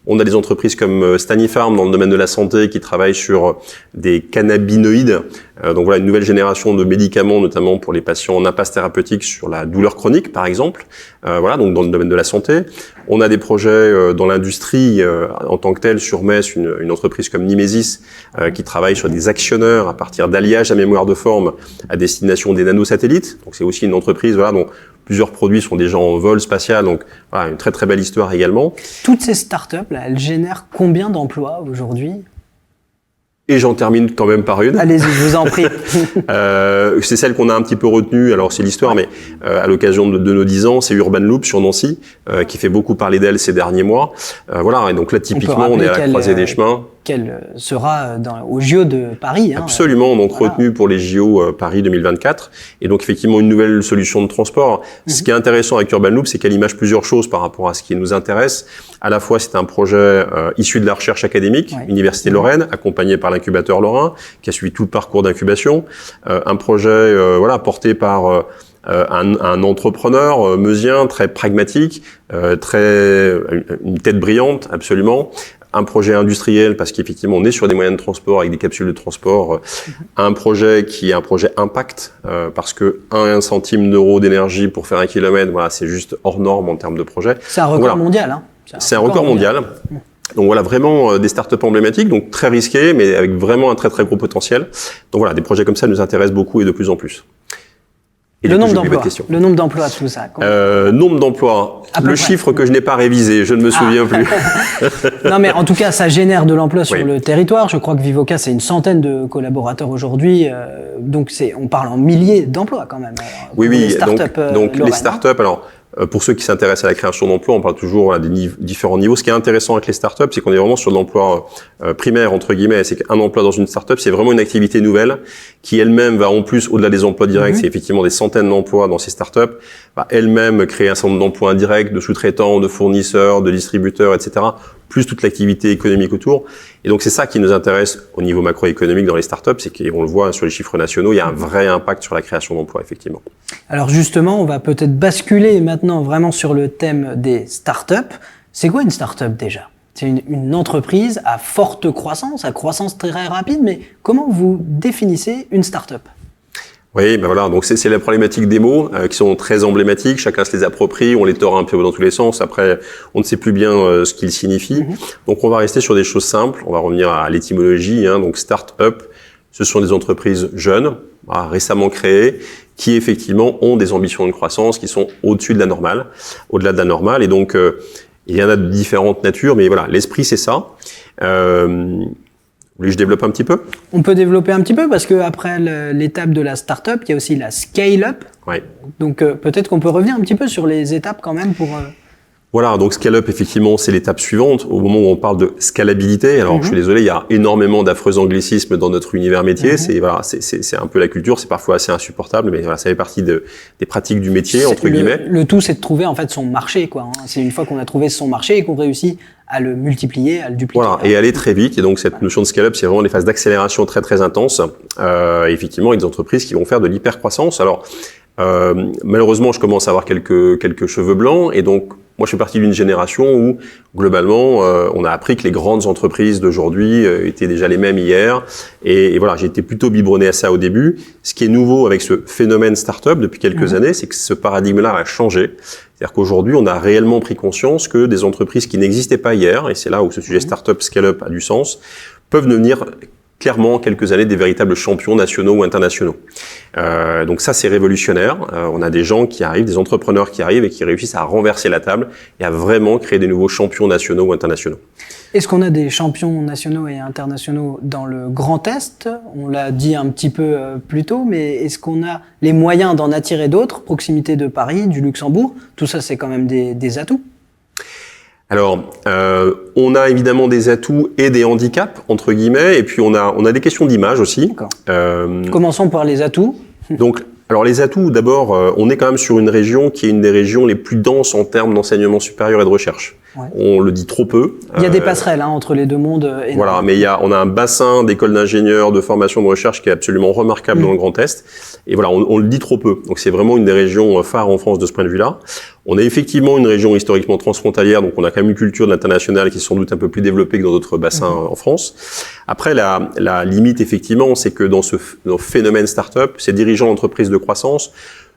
On a des entreprises comme Stanifarm dans le domaine de la santé qui travaillent sur des cannabinoïdes. Donc voilà, une nouvelle génération de médicaments, notamment pour les patients en impasse thérapeutique sur la douleur chronique, par exemple. Voilà, donc dans le domaine de la santé. On a des projets dans l'industrie en tant que telle sur Metz, une entreprise comme Nimesis qui travaille sur des actionneurs à partir d'alliage à mémoire de forme à destination des nanosatellites. Donc c'est aussi une entreprise voilà dont plusieurs produits sont déjà en vol spatial, donc voilà, une très très belle histoire également. Toutes ces startups, là, elles génèrent combien d'emplois aujourd'hui ? Et j'en termine quand même par une. Allez-y, je vous en prie. C'est celle qu'on a un petit peu retenue, alors c'est l'histoire, mais à l'occasion de nos 10 ans, c'est Urban Loop sur Nancy, qui fait beaucoup parler d'elle ces derniers mois. Voilà, et donc là typiquement on est à la croisée des chemins. qu'elle sera aux JO de Paris. Absolument, donc retenue pour les JO Paris 2024. Et donc effectivement une nouvelle solution de transport. Ce qui est intéressant avec Urban Loop, c'est qu'elle image plusieurs choses par rapport à ce qui nous intéresse. À la fois, c'est un projet issu de la recherche académique, Université de Lorraine, accompagné par l'incubateur Lorrain, qui a suivi tout le parcours d'incubation. Un projet porté par un entrepreneur meusien très pragmatique, une tête brillante, absolument. Un projet industriel parce qu'effectivement on est sur des moyens de transport avec des capsules de transport. Un projet qui est un projet impact parce que 1 centime d'euro d'énergie pour faire 1 kilomètre, voilà, c'est juste hors norme en termes de projet. C'est un record mondial. Hein. C'est un record mondial. Donc voilà, vraiment des startups emblématiques, donc très risquées, mais avec vraiment un très très gros potentiel. Donc voilà, des projets comme ça nous intéressent beaucoup et de plus en plus. Et le nombre d'emplois, tout ça. Nombre d'emplois, le chiffre que je n'ai pas révisé, je ne me souviens plus. Non, mais en tout cas, ça génère de l'emploi sur le territoire. Je crois que Vivoca, c'est une centaine de collaborateurs aujourd'hui. Donc, on parle en milliers d'emplois quand même. Oui, donc les startups, alors, pour ceux qui s'intéressent à la création d'emplois, on parle toujours des différents niveaux. Ce qui est intéressant avec les startups, c'est qu'on est vraiment sur l'emploi primaire, entre guillemets. C'est qu'un emploi dans une startup, c'est vraiment une activité nouvelle qui elle-même va en plus, au-delà des emplois directs, c'est effectivement des centaines d'emplois dans ces startups, va elle-même créer un certain nombre d'emplois indirects, de sous-traitants, de fournisseurs, de distributeurs, etc., plus toute l'activité économique autour. Et donc, c'est ça qui nous intéresse au niveau macroéconomique dans les startups, c'est qu'on le voit sur les chiffres nationaux, il y a un vrai impact sur la création d'emplois, effectivement. Alors justement, on va peut-être basculer maintenant vraiment sur le thème des startups. C'est quoi une startup déjà ? C'est une entreprise à forte croissance, à croissance très rapide, mais comment vous définissez une startup ? Oui, ben voilà, donc c'est la problématique des mots qui sont très emblématiques, chacun se les approprie, on les tord un peu dans tous les sens, après on ne sait plus bien ce qu'ils signifient. Donc on va rester sur des choses simples, on va revenir à l'étymologie, donc start-up, ce sont des entreprises jeunes, récemment créées, qui effectivement ont des ambitions de croissance qui sont au-dessus de la normale, au-delà de la normale, et donc il y en a de différentes natures, mais voilà, l'esprit c'est ça. Vous voulez que je développe un petit peu ? On peut développer un petit peu parce que après l'étape de la start-up, il y a aussi la scale-up. Ouais. Donc peut-être qu'on peut revenir un petit peu sur les étapes quand même pour... Voilà, donc scale-up, effectivement, c'est l'étape suivante. Au moment où on parle de scalabilité, alors je suis désolé, il y a énormément d'affreux anglicismes dans notre univers métier. C'est un peu la culture, c'est parfois assez insupportable, mais voilà, ça fait partie des pratiques du métier, entre guillemets. Le tout, c'est de trouver en fait son marché, quoi. C'est une fois qu'on a trouvé son marché et qu'on réussit à le multiplier, à le dupliquer. Voilà, et aller très vite. Et donc cette notion de scale-up, c'est vraiment des phases d'accélération très très intenses. Effectivement, il y a des entreprises qui vont faire de l'hyper-croissance. Alors malheureusement, je commence à avoir quelques cheveux blancs, et donc moi, je fais partie d'une génération où, globalement, on a appris que les grandes entreprises d'aujourd'hui étaient déjà les mêmes hier. Et voilà, j'ai été plutôt biberonné à ça au début. Ce qui est nouveau avec ce phénomène start-up depuis quelques années, c'est que ce paradigme-là a changé. C'est-à-dire qu'aujourd'hui, on a réellement pris conscience que des entreprises qui n'existaient pas hier, et c'est là où ce sujet start-up, scale-up a du sens, peuvent devenir clairement en quelques années des véritables champions nationaux ou internationaux. Donc ça, c'est révolutionnaire. On a des gens qui arrivent, des entrepreneurs qui arrivent et qui réussissent à renverser la table et à vraiment créer des nouveaux champions nationaux ou internationaux. Est-ce qu'on a des champions nationaux et internationaux dans le Grand Est ? On l'a dit un petit peu plus tôt, mais est-ce qu'on a les moyens d'en attirer d'autres ? Proximité de Paris, du Luxembourg, tout ça, c'est quand même des atouts. Alors, on a évidemment des atouts et des handicaps, entre guillemets, et puis on a des questions d'image aussi. Commençons par les atouts. Donc, alors les atouts, d'abord, on est quand même sur une région qui est une des régions les plus denses en termes d'enseignement supérieur et de recherche. Ouais. On le dit trop peu. Il y a des passerelles entre les deux mondes. Voilà, mais on a un bassin d'écoles d'ingénieurs, de formation, de recherche qui est absolument remarquable dans le Grand Est. Et voilà, on le dit trop peu. Donc c'est vraiment une des régions phares en France de ce point de vue-là. On est effectivement une région historiquement transfrontalière, donc on a quand même une culture de l'international qui est sans doute un peu plus développée que dans d'autres bassins en France. Après, la limite, effectivement, c'est que dans ce phénomène start-up, ces dirigeants d'entreprises de croissance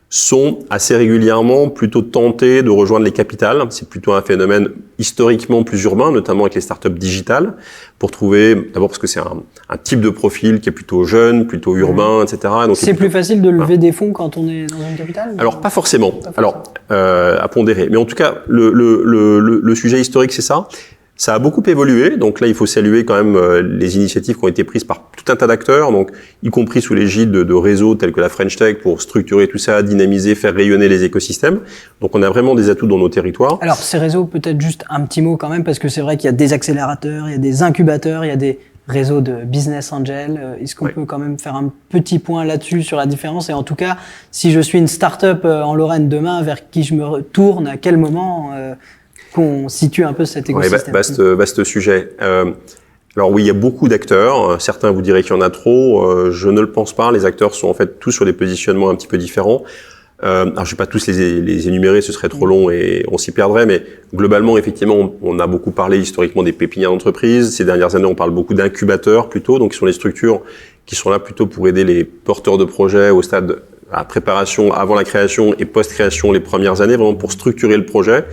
sont assez régulièrement plutôt tentés de rejoindre les capitales. C'est plutôt un phénomène historiquement plus urbain, notamment avec les startups digitales, pour trouver, d'abord parce que c'est un type de profil qui est plutôt jeune, plutôt urbain, etc. Donc c'est plus facile de lever des fonds quand on est dans une capitale ? Alors, pas forcément. Alors, à pondérer. Mais en tout cas, le sujet historique, c'est ça. Ça a beaucoup évolué, donc là il faut saluer quand même les initiatives qui ont été prises par tout un tas d'acteurs, donc y compris sous l'égide de réseaux tels que la French Tech pour structurer tout ça, dynamiser, faire rayonner les écosystèmes. Donc on a vraiment des atouts dans nos territoires. Alors ces réseaux, peut-être juste un petit mot quand même, parce que c'est vrai qu'il y a des accélérateurs, il y a des incubateurs, il y a des réseaux de business angel. Est-ce qu'on peut quand même faire un petit point là-dessus sur la différence? Et en tout cas, si je suis une start-up en Lorraine demain, vers qui je me retourne, à quel moment qu'on situe un peu cet écosystème? Vaste sujet. Alors oui, il y a beaucoup d'acteurs. Certains vous diraient qu'il y en a trop. Je ne le pense pas. Les acteurs sont en fait tous sur des positionnements un petit peu différents. Alors je vais pas tous les énumérer, ce serait trop long et on s'y perdrait. Mais globalement, effectivement, on a beaucoup parlé historiquement des pépinières d'entreprise. Ces dernières années, on parle beaucoup d'incubateurs plutôt, donc qui sont les structures qui sont là plutôt pour aider les porteurs de projets au stade à préparation avant la création et post-création les premières années, vraiment pour structurer le projet.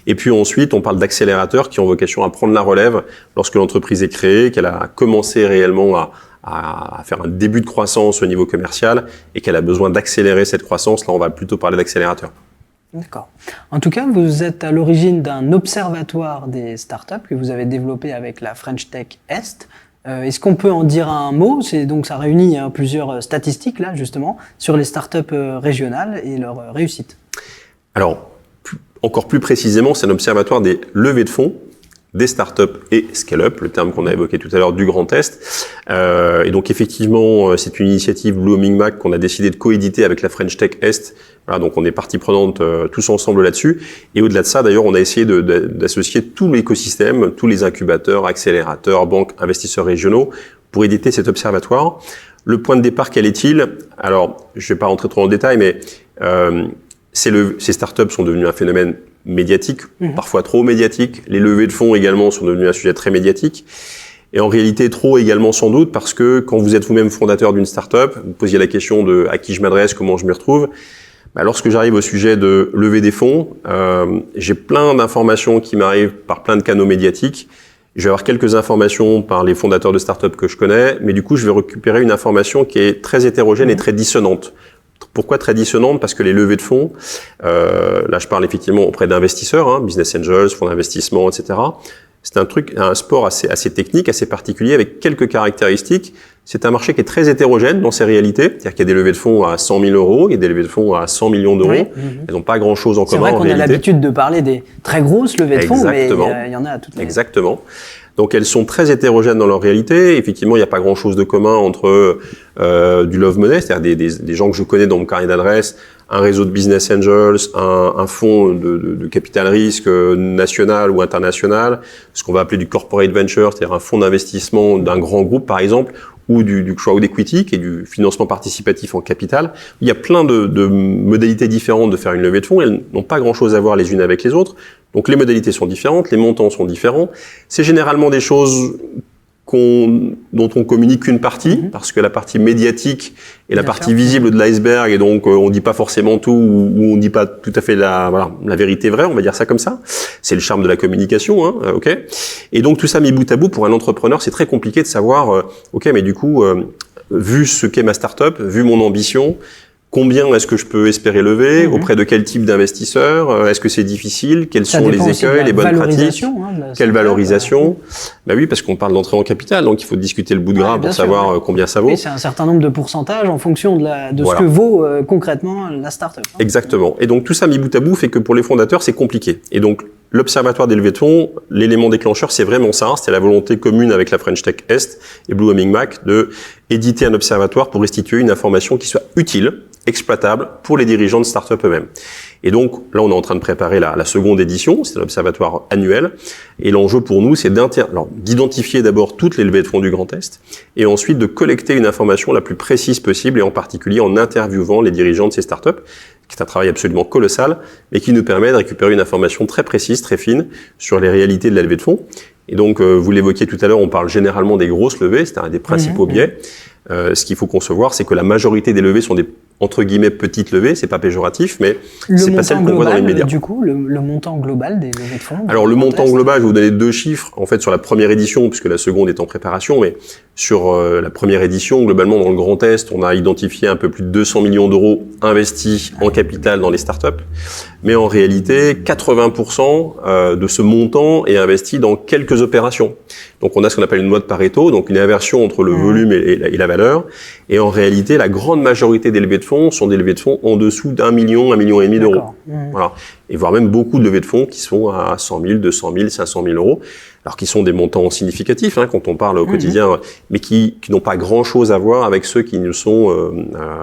Et puis ensuite, on parle d'accélérateurs qui ont vocation à prendre la relève lorsque l'entreprise est créée, qu'elle a commencé réellement à faire un début de croissance au niveau commercial et qu'elle a besoin d'accélérer cette croissance. Là, on va plutôt parler d'accélérateurs. D'accord. En tout cas, vous êtes à l'origine d'un observatoire des startups que vous avez développé avec la French Tech Est. Est-ce qu'on peut en dire un mot? Donc ça réunit plusieurs statistiques là justement sur les startups régionales et leur réussite. Alors, encore plus précisément, c'est un observatoire des levées de fonds, des startups et scale-up, le terme qu'on a évoqué tout à l'heure du Grand Est. Et donc effectivement, c'est une initiative Blue Oming Mac qu'on a décidé de coéditer avec la French Tech Est. Voilà, donc on est partie prenante tous ensemble là-dessus. Et au-delà de ça, d'ailleurs, on a essayé d'associer tout l'écosystème, tous les incubateurs, accélérateurs, banques, investisseurs régionaux pour éditer cet observatoire. Le point de départ, quel est-il? Alors, je vais pas rentrer trop en détail, mais ces startups sont devenues un phénomène médiatique, parfois trop médiatique. Les levées de fonds également sont devenues un sujet très médiatique. Et en réalité, trop également sans doute, parce que quand vous êtes vous-même fondateur d'une startup, vous posiez la question de à qui je m'adresse, comment je m'y retrouve. Lorsque j'arrive au sujet de lever des fonds, j'ai plein d'informations qui m'arrivent par plein de canaux médiatiques. Je vais avoir quelques informations par les fondateurs de startups que je connais, mais du coup, je vais récupérer une information qui est très hétérogène et très dissonante. Pourquoi très dissonante? Parce que les levées de fonds, là je parle effectivement auprès d'investisseurs, business angels, fonds d'investissement, etc. C'est un sport assez technique, assez particulier, avec quelques caractéristiques. C'est un marché qui est très hétérogène dans ses réalités. C'est-à-dire qu'il y a des levées de fonds à 100 000 euros, il y a des levées de fonds à 100 millions d'euros. Oui. Elles n'ont pas grand-chose en commun en réalité. C'est vrai qu'on a l'habitude de parler des très grosses levées de fonds, mais il y en a à toutes les... Exactement. Donc elles sont très hétérogènes dans leur réalité. Effectivement, il n'y a pas grand-chose de commun entre du love money, c'est-à-dire des gens que je connais dans mon carnet d'adresse, un réseau de business angels, un fonds de capital risque national ou international, ce qu'on va appeler du corporate venture, c'est-à-dire un fonds d'investissement d'un grand groupe par exemple, ou du crowd equity, qui est du financement participatif en capital. Il y a plein de modalités différentes de faire une levée de fonds. Elles n'ont pas grand-chose à voir les unes avec les autres. Donc les modalités sont différentes, les montants sont différents. C'est généralement des choses dont on communique qu'une partie, parce que la partie médiatique est la partie visible de l'iceberg, et donc on dit pas forcément tout, ou on dit pas tout à fait la vérité vraie, on va dire ça comme ça. C'est le charme de la communication, ok. Et donc tout ça mis bout à bout, pour un entrepreneur, c'est très compliqué de savoir, ok, mais du coup, vu ce qu'est ma start-up, vu mon ambition, combien est-ce que je peux espérer lever? Auprès de quel type d'investisseur? Est-ce que c'est difficile? Quels sont les écueils, les bonnes pratiques? Quelle valorisation? Bah oui, parce qu'on parle d'entrée en capital, donc il faut discuter le bout de gras pour savoir combien ça vaut. Oui, c'est un certain nombre de pourcentages en fonction de ce que vaut concrètement la start-up. Exactement. Et donc tout ça mis bout à bout fait que pour les fondateurs, c'est compliqué. Et donc l'observatoire des levées de fonds, l'élément déclencheur, c'est vraiment ça. C'était la volonté commune avec la French Tech Est et Blue Oming Mac de éditer un observatoire pour restituer une information qui soit utile, exploitable pour les dirigeants de start-up eux-mêmes. Et donc, là, on est en train de préparer la seconde édition. C'est un observatoire annuel. Et l'enjeu pour nous, c'est d'identifier d'abord toutes les levées de fonds du Grand Est et ensuite de collecter une information la plus précise possible et en particulier en interviewant les dirigeants de ces start-up, qui est un travail absolument colossal, mais qui nous permet de récupérer une information très précise, très fine sur les réalités de la levée de fonds. Et donc, vous l'évoquiez tout à l'heure, on parle généralement des grosses levées, c'est un des principaux biais. Ce qu'il faut concevoir, c'est que la majorité des levées sont entre guillemets petite levée, c'est pas péjoratif, mais le c'est pas celle qu'on voit dans les médias. Du coup, le montant global des levées de fonds. Alors le montant global, je vais vous donner 2 chiffres. En fait, sur la première édition, puisque la seconde est en préparation, mais sur la première édition, globalement dans le Grand Est, on a identifié un peu plus de 200 millions d'euros investis en capital dans les startups. Mais en réalité, 80% de ce montant est investi dans quelques opérations. Donc on a ce qu'on appelle une loi de Pareto, donc une inversion entre le volume et la valeur. Et en réalité, la grande majorité des levées de fonds sont des levées de fonds en dessous d'1 million, 1,5 million d'euros. Voilà. Et voire même beaucoup de levées de fonds qui sont à 100 000, 200 000, 500 000 euros. Alors qui sont des montants significatifs quand on parle au quotidien, mais qui n'ont pas grand-chose à voir avec ceux qui nous sont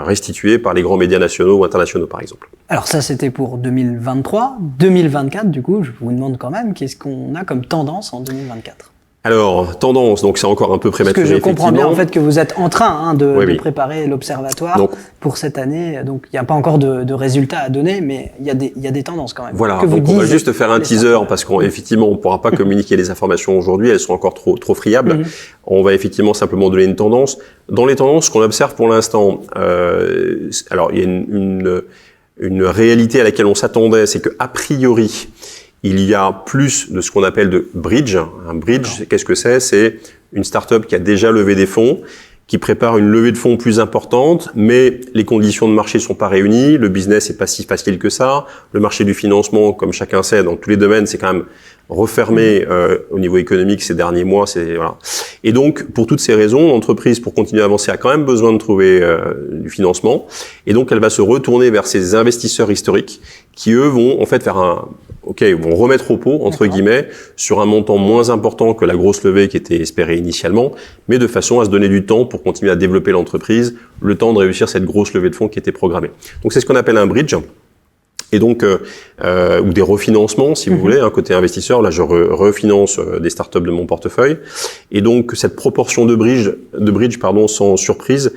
restitués par les grands médias nationaux ou internationaux, par exemple. Alors ça, c'était pour 2023. 2024, du coup, je vous demande quand même, qu'est-ce qu'on a comme tendance en 2024 ? Alors, tendance, donc c'est encore un peu prématuré. Parce que je comprends bien en fait que vous êtes en train de oui. préparer l'observatoire pour cette année. Donc il n'y a pas encore de résultats à donner, mais il y a des tendances quand même. Voilà, donc on va juste faire un teaser parce qu'effectivement on ne pourra pas communiquer les informations aujourd'hui, elles sont encore trop friables. On va effectivement simplement donner une tendance. Dans les tendances, ce qu'on observe pour l'instant, alors il y a une réalité à laquelle on s'attendait, c'est que a priori, il y a plus de ce qu'on appelle de bridge. Un bridge, qu'est-ce que c'est ? C'est une start-up qui a déjà levé des fonds, qui prépare une levée de fonds plus importante, mais les conditions de marché sont pas réunies, le business est pas si facile que ça, le marché du financement, comme chacun sait, dans tous les domaines, c'est quand même refermé au niveau économique ces derniers mois. Voilà. Et donc, pour toutes ces raisons, l'entreprise, pour continuer à avancer, a quand même besoin de trouver du financement. Et donc, elle va se retourner vers ses investisseurs historiques qui, eux, vont en fait faire vont remettre au pot, entre guillemets, sur un montant moins important que la grosse levée qui était espérée initialement, mais de façon à se donner du temps pour continuer à développer l'entreprise, le temps de réussir cette grosse levée de fonds qui était programmée. Donc, c'est ce qu'on appelle un bridge. Et donc, ou des refinancements, si vous voulez, côté investisseur. Là, je refinance des startups de mon portefeuille. Et donc, cette proportion de bridge, sans surprise,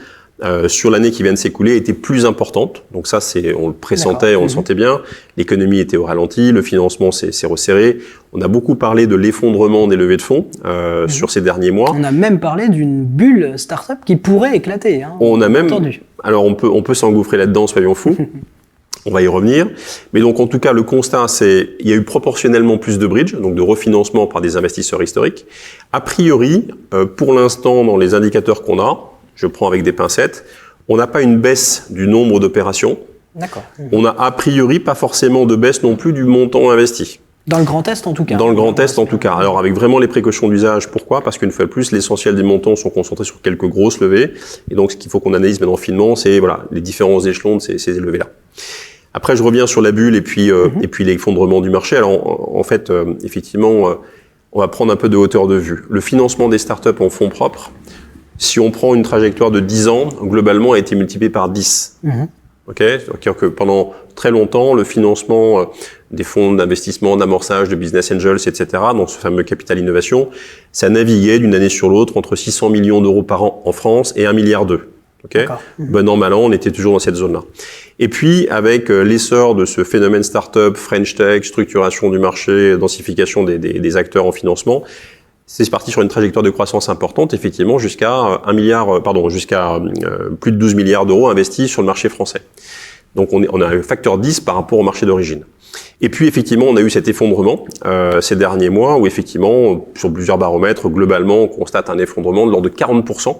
sur l'année qui vient de s'écouler, était plus importante. Donc ça, on le pressentait, on le sentait bien. L'économie était au ralenti, le financement s'est resserré. On a beaucoup parlé de l'effondrement des levées de fonds sur ces derniers mois. On a même parlé d'une bulle startup qui pourrait éclater. On a même entendu. Alors, on peut s'engouffrer là-dedans, soyons fous. On va y revenir. Mais donc, en tout cas, le constat, il y a eu proportionnellement plus de bridge, donc de refinancement par des investisseurs historiques. A priori, pour l'instant, dans les indicateurs qu'on a, je prends avec des pincettes, on n'a pas une baisse du nombre d'opérations. D'accord. On a a priori pas forcément de baisse non plus du montant investi. Dans le Grand Est, en tout cas. Dans le Grand Est, en tout cas. Alors, avec vraiment les précautions d'usage. Pourquoi ? Parce qu'une fois de plus, l'essentiel des montants sont concentrés sur quelques grosses levées. Et donc, ce qu'il faut qu'on analyse maintenant finement, c'est les différents échelons de ces levées-là. Après, je reviens sur la bulle et puis l'effondrement du marché. Alors, en fait, effectivement, on va prendre un peu de hauteur de vue. Le financement des startups en fonds propres, si on prend une trajectoire de 10 ans, globalement, a été multiplié par 10. C'est-à-dire que pendant très longtemps, le financement des fonds d'investissement, d'amorçage, de business angels, etc., dans ce fameux capital innovation, ça naviguait d'une année sur l'autre entre 600 millions d'euros par an en France et 1,2 milliard. Bon an, mal an, on était toujours dans cette zone-là. Et puis, avec l'essor de ce phénomène start-up, French Tech, structuration du marché, densification des acteurs en financement, c'est parti sur une trajectoire de croissance importante, effectivement, jusqu'à plus de 12 milliards d'euros investis sur le marché français. Donc, on a un facteur 10 par rapport au marché d'origine. Et puis, effectivement, on a eu cet effondrement ces derniers mois où, effectivement, sur plusieurs baromètres, globalement, on constate un effondrement de l'ordre de 40%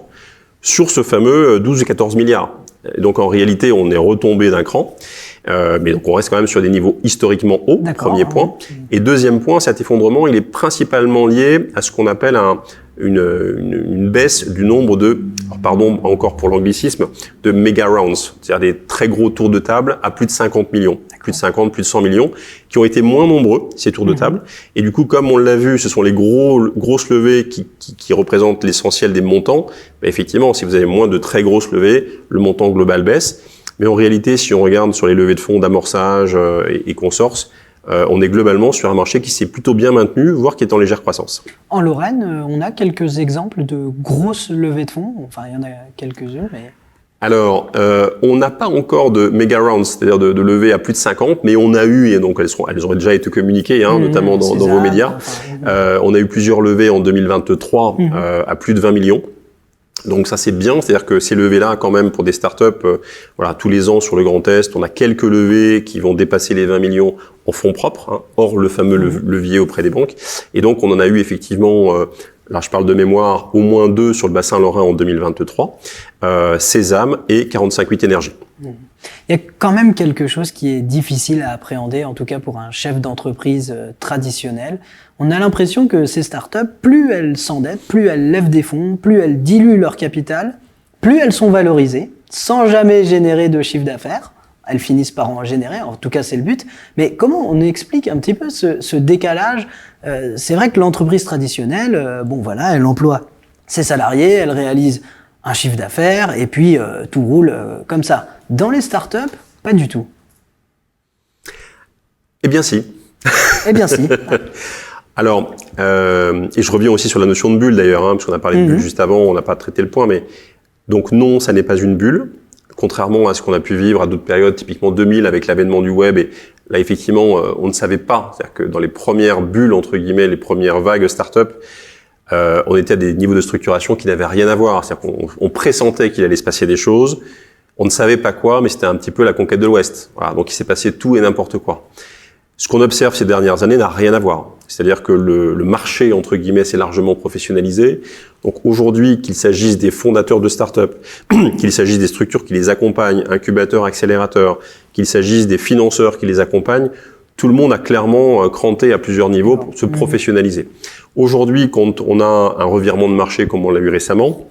sur ce fameux 12 et 14 milliards. Et donc, en réalité, on est retombé d'un cran. Mais donc, on reste quand même sur des niveaux historiquement hauts, premier point. Et deuxième point, cet effondrement, il est principalement lié à ce qu'on appelle une baisse du nombre pardon encore pour l'anglicisme, de méga rounds, c'est-à-dire des très gros tours de table à plus de 50 millions, plus de 50, plus de 100 millions, qui ont été moins nombreux, ces tours de table. Et du coup, comme on l'a vu, ce sont les grosses levées qui représentent l'essentiel des montants. Ben effectivement, si vous avez moins de très grosses levées, le montant global baisse. Mais en réalité, si on regarde sur les levées de fonds d'amorçage et consorces, on est globalement sur un marché qui s'est plutôt bien maintenu, voire qui est en légère croissance. En Lorraine, on a quelques exemples de grosses levées de fonds. Enfin, il y en a quelques-unes, mais... Alors, on n'a pas encore de mega rounds, c'est-à-dire de levées à plus de 50, mais on a eu, et donc elles ont déjà été communiquées, notamment dans vos médias. On a eu plusieurs levées en 2023 à plus de 20 millions. Donc ça c'est bien, c'est-à-dire que ces levées-là quand même pour des startups, voilà, tous les ans sur le Grand Est, on a quelques levées qui vont dépasser les 20 millions en fonds propres, hein, hors le fameux levier auprès des banques. Et donc on en a eu effectivement, là je parle de mémoire, au moins 2 sur le bassin lorrain en 2023, Sésame et 45-8 Énergie. Il y a quand même quelque chose qui est difficile à appréhender, en tout cas pour un chef d'entreprise traditionnel. On a l'impression que ces startups, plus elles s'endettent, plus elles lèvent des fonds, plus elles diluent leur capital, plus elles sont valorisées, sans jamais générer de chiffre d'affaires. Elles finissent par en générer, en tout cas c'est le but. Mais comment on explique un petit peu ce décalage? C'est vrai que l'entreprise traditionnelle, elle emploie ses salariés, elle réalise un chiffre d'affaires et puis tout roule comme ça. Dans les startups, pas du tout. Eh bien si. Eh bien si. Alors, et je reviens aussi sur la notion de bulle d'ailleurs, hein, parce qu'on a parlé de bulle juste avant, on n'a pas traité le point, mais donc non, ça n'est pas une bulle, contrairement à ce qu'on a pu vivre à d'autres périodes, typiquement 2000 avec l'avènement du web, et là effectivement, on ne savait pas, c'est-à-dire que dans les premières bulles, entre guillemets, les premières vagues start-up, on était à des niveaux de structuration qui n'avaient rien à voir, c'est-à-dire qu'on pressentait qu'il allait se passer des choses, on ne savait pas quoi, mais c'était un petit peu la conquête de l'Ouest, voilà, donc il s'est passé tout et n'importe quoi. Ce qu'on observe ces dernières années n'a rien à voir. C'est-à-dire que le marché, entre guillemets, s'est largement professionnalisé. Donc aujourd'hui, qu'il s'agisse des fondateurs de start-up, qu'il s'agisse des structures qui les accompagnent, incubateurs, accélérateurs, qu'il s'agisse des financeurs qui les accompagnent, tout le monde a clairement cranté à plusieurs niveaux pour se professionnaliser. Aujourd'hui, quand on a un revirement de marché comme on l'a eu récemment,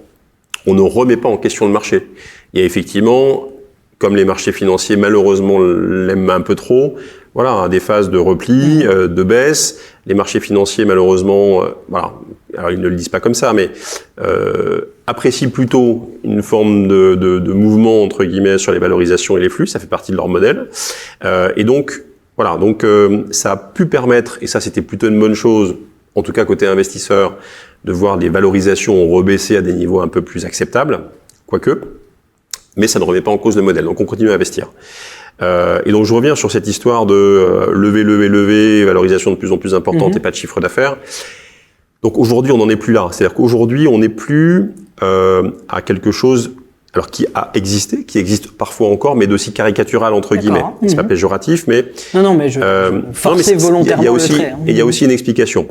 on ne remet pas en question le marché. Il y a effectivement, comme les marchés financiers malheureusement l'aiment un peu trop, voilà, des phases de repli, de baisse. Les marchés financiers, malheureusement, voilà, alors ils ne le disent pas comme ça, mais apprécient plutôt une forme de mouvement entre guillemets sur les valorisations et les flux. Ça fait partie de leur modèle. Et donc, voilà, donc ça a pu permettre, et ça c'était plutôt une bonne chose, en tout cas côté investisseur, de voir les valorisations rebaisser à des niveaux un peu plus acceptables, quoique, mais ça ne remet pas en cause le modèle. Donc on continue à investir. Et donc je reviens sur cette histoire de lever, valorisation de plus en plus importante et pas de chiffre d'affaires. Donc aujourd'hui on n'en est plus là. C'est-à-dire qu'aujourd'hui on n'est plus à quelque chose alors qui a existé, qui existe parfois encore, mais d'aussi caricatural entre guillemets. C'est pas péjoratif, mais non, mais je forçais volontairement le trait. Et il y a aussi une explication.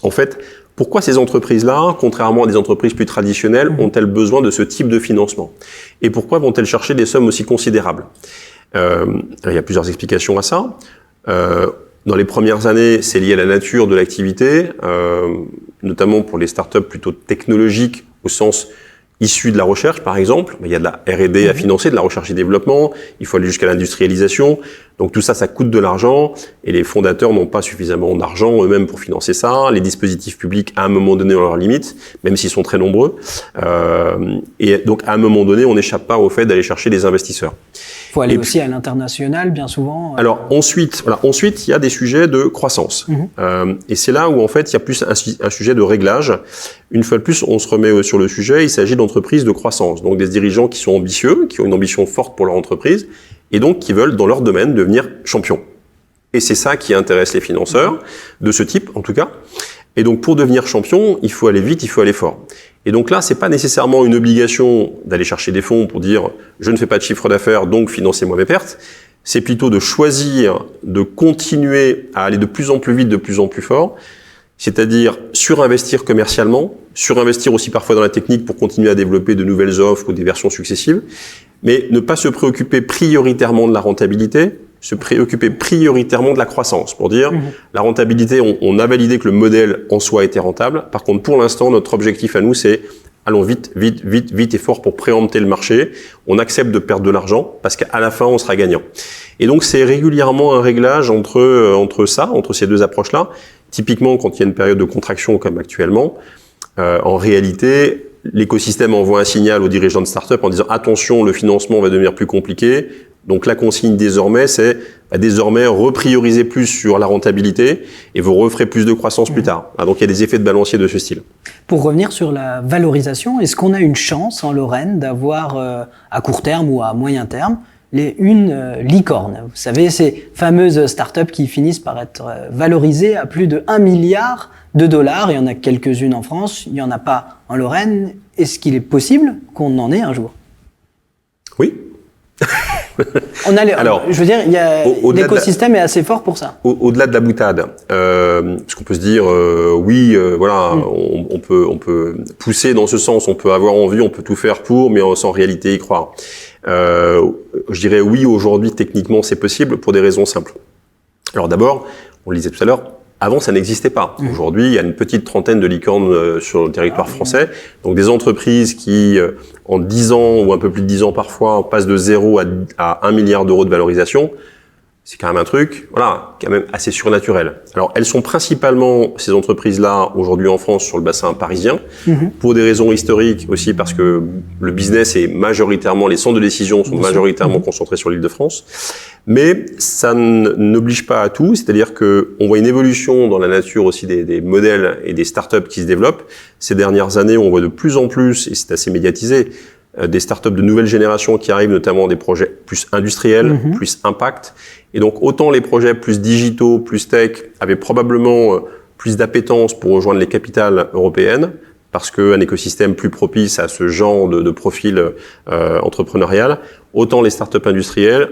En fait, pourquoi ces entreprises-là, contrairement à des entreprises plus traditionnelles, ont-elles besoin de ce type de financement? Et pourquoi vont-elles chercher des sommes aussi considérables? Il y a plusieurs explications à ça. Dans les premières années, c'est lié à la nature de l'activité, notamment pour les startups plutôt technologiques au sens issu de la recherche, par exemple. Il y a de la R&D à financer, de la recherche et développement. Il faut aller jusqu'à l'industrialisation. Donc tout ça, ça coûte de l'argent et les fondateurs n'ont pas suffisamment d'argent eux-mêmes pour financer ça. Les dispositifs publics, à un moment donné, ont leurs limites, même s'ils sont très nombreux. Et donc, à un moment donné, on n'échappe pas au fait d'aller chercher des investisseurs. Il faut aller aussi à l'international, bien souvent. Alors ensuite, il y a des sujets de croissance. Et c'est là où en fait, il y a plus un sujet de réglage. Une fois de plus, on se remet sur le sujet. Il s'agit d'entreprises de croissance, donc des dirigeants qui sont ambitieux, qui ont une ambition forte pour leur entreprise, et donc qui veulent, dans leur domaine, devenir champions. Et c'est ça qui intéresse les financeurs, de ce type en tout cas. Et donc pour devenir champion, il faut aller vite, il faut aller fort. Et donc là, c'est pas nécessairement une obligation d'aller chercher des fonds pour dire je ne fais pas de chiffre d'affaires, donc financez-moi mes pertes. C'est plutôt de choisir de continuer à aller de plus en plus vite, de plus en plus fort, c'est-à-dire surinvestir commercialement, surinvestir aussi parfois dans la technique pour continuer à développer de nouvelles offres ou des versions successives, mais ne pas se préoccuper prioritairement de la rentabilité, se préoccuper prioritairement de la croissance, pour dire la rentabilité, on a validé que le modèle en soi était rentable. Par contre, pour l'instant, notre objectif à nous, c'est allons vite et fort pour préempter le marché. On accepte de perdre de l'argent parce qu'à la fin, on sera gagnant. Et donc, c'est régulièrement un réglage entre ces deux approches-là. Typiquement, quand il y a une période de contraction comme actuellement, en réalité, l'écosystème envoie un signal aux dirigeants de start-up en disant attention, le financement va devenir plus compliqué. Donc la consigne désormais, c'est désormais reprioriser plus sur la rentabilité et vous referez plus de croissance plus tard. Donc il y a des effets de balancier de ce style. Pour revenir sur la valorisation, est-ce qu'on a une chance en Lorraine d'avoir à court terme ou à moyen terme une licorne? Vous savez, ces fameuses startups qui finissent par être valorisées à plus de 1 milliard de dollars. Il y en a quelques-unes en France, il n'y en a pas en Lorraine. est-ce qu'il est possible qu'on en ait un jour? Oui. Alors, je veux dire, l'écosystème est assez fort pour ça. Au-delà de la boutade, parce qu'on peut se dire, on peut pousser dans ce sens, on peut avoir envie, on peut tout faire pour, mais sans réalité y croire. Je dirais oui, aujourd'hui, techniquement, c'est possible pour des raisons simples. Alors d'abord, on le disait tout à l'heure, avant, ça n'existait pas. Aujourd'hui, il y a une petite trentaine de licornes sur le territoire français. Donc, des entreprises qui, en 10 ans ou un peu plus de 10 ans parfois, passent de 0 à 1 milliard d'euros de valorisation. C'est quand même un truc, quand même assez surnaturel. Alors, elles sont principalement, ces entreprises-là, aujourd'hui en France, sur le bassin parisien, pour des raisons historiques aussi, parce que le business est majoritairement, les centres de décision sont majoritairement concentrés sur l'Île-de-France. Mais ça n'oblige pas à tout, c'est-à-dire que on voit une évolution dans la nature aussi des modèles et des startups qui se développent. Ces dernières années, on voit de plus en plus, et c'est assez médiatisé, des startups de nouvelle génération qui arrivent, notamment des projets plus industriels, plus impact. Et donc, autant les projets plus digitaux, plus tech, avaient probablement plus d'appétence pour rejoindre les capitales européennes, parce qu'un écosystème plus propice à ce genre de profil entrepreneurial, autant les startups industrielles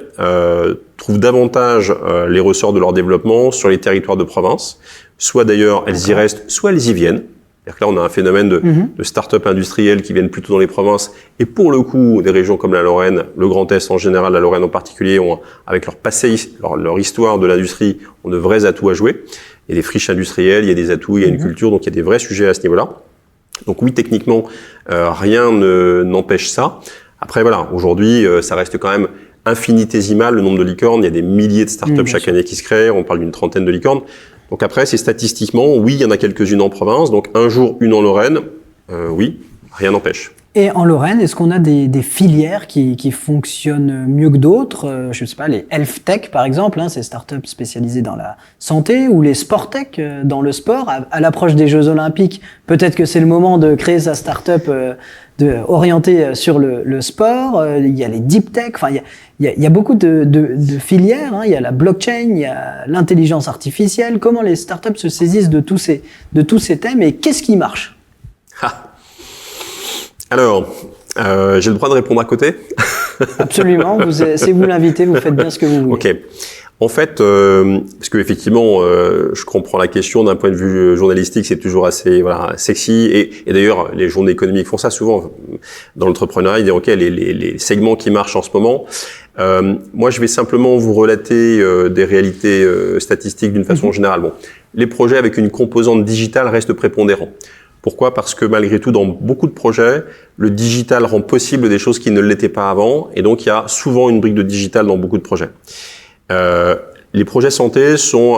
trouvent davantage les ressorts de leur développement sur les territoires de province. Soit d'ailleurs, elles y restent, soit elles y viennent. C'est-à-dire que là, on a un phénomène de start-up industrielles qui viennent plutôt dans les provinces. Et pour le coup, des régions comme la Lorraine, le Grand Est en général, la Lorraine en particulier, ont, avec leur passé, leur histoire de l'industrie, ont de vrais atouts à jouer. Il y a des friches industrielles, il y a des atouts, il y a une culture, donc il y a des vrais sujets à ce niveau-là. Donc oui, techniquement, rien n'empêche ça. Après, aujourd'hui, ça reste quand même infinitésimal, le nombre de licornes. Il y a des milliers de startups chaque année qui se créent. On parle d'une trentaine de licornes. Donc après, c'est statistiquement, oui, il y en a quelques-unes en province. Donc un jour, une en Lorraine, oui, rien n'empêche. Et en Lorraine, est-ce qu'on a des filières qui fonctionnent mieux que d'autres? Je ne sais pas, les health tech par exemple, ces startups spécialisées dans la santé, ou les sport tech dans le sport. À l'approche des Jeux Olympiques, peut-être que c'est le moment de créer sa startup orientée sur le sport. Il y a les deep tech. Enfin, il y a beaucoup de filières. Il y a la blockchain, il y a l'intelligence artificielle. Comment les startups se saisissent de tous ces thèmes, et qu'est-ce qui marche? Alors, j'ai le droit de répondre à côté? Absolument, c'est vous l'invité, vous faites bien ce que vous voulez. Ok. En fait, parce que effectivement, je comprends la question d'un point de vue journalistique, c'est toujours assez sexy. Et d'ailleurs, les journaux économiques font ça souvent dans l'entrepreneuriat. Ils disent ok, les segments qui marchent en ce moment. Moi, je vais simplement vous relater des réalités statistiques d'une façon générale. Bon, les projets avec une composante digitale restent prépondérants. Pourquoi? Parce que malgré tout, dans beaucoup de projets, le digital rend possible des choses qui ne l'étaient pas avant, et donc il y a souvent une brique de digital dans beaucoup de projets. Les projets santé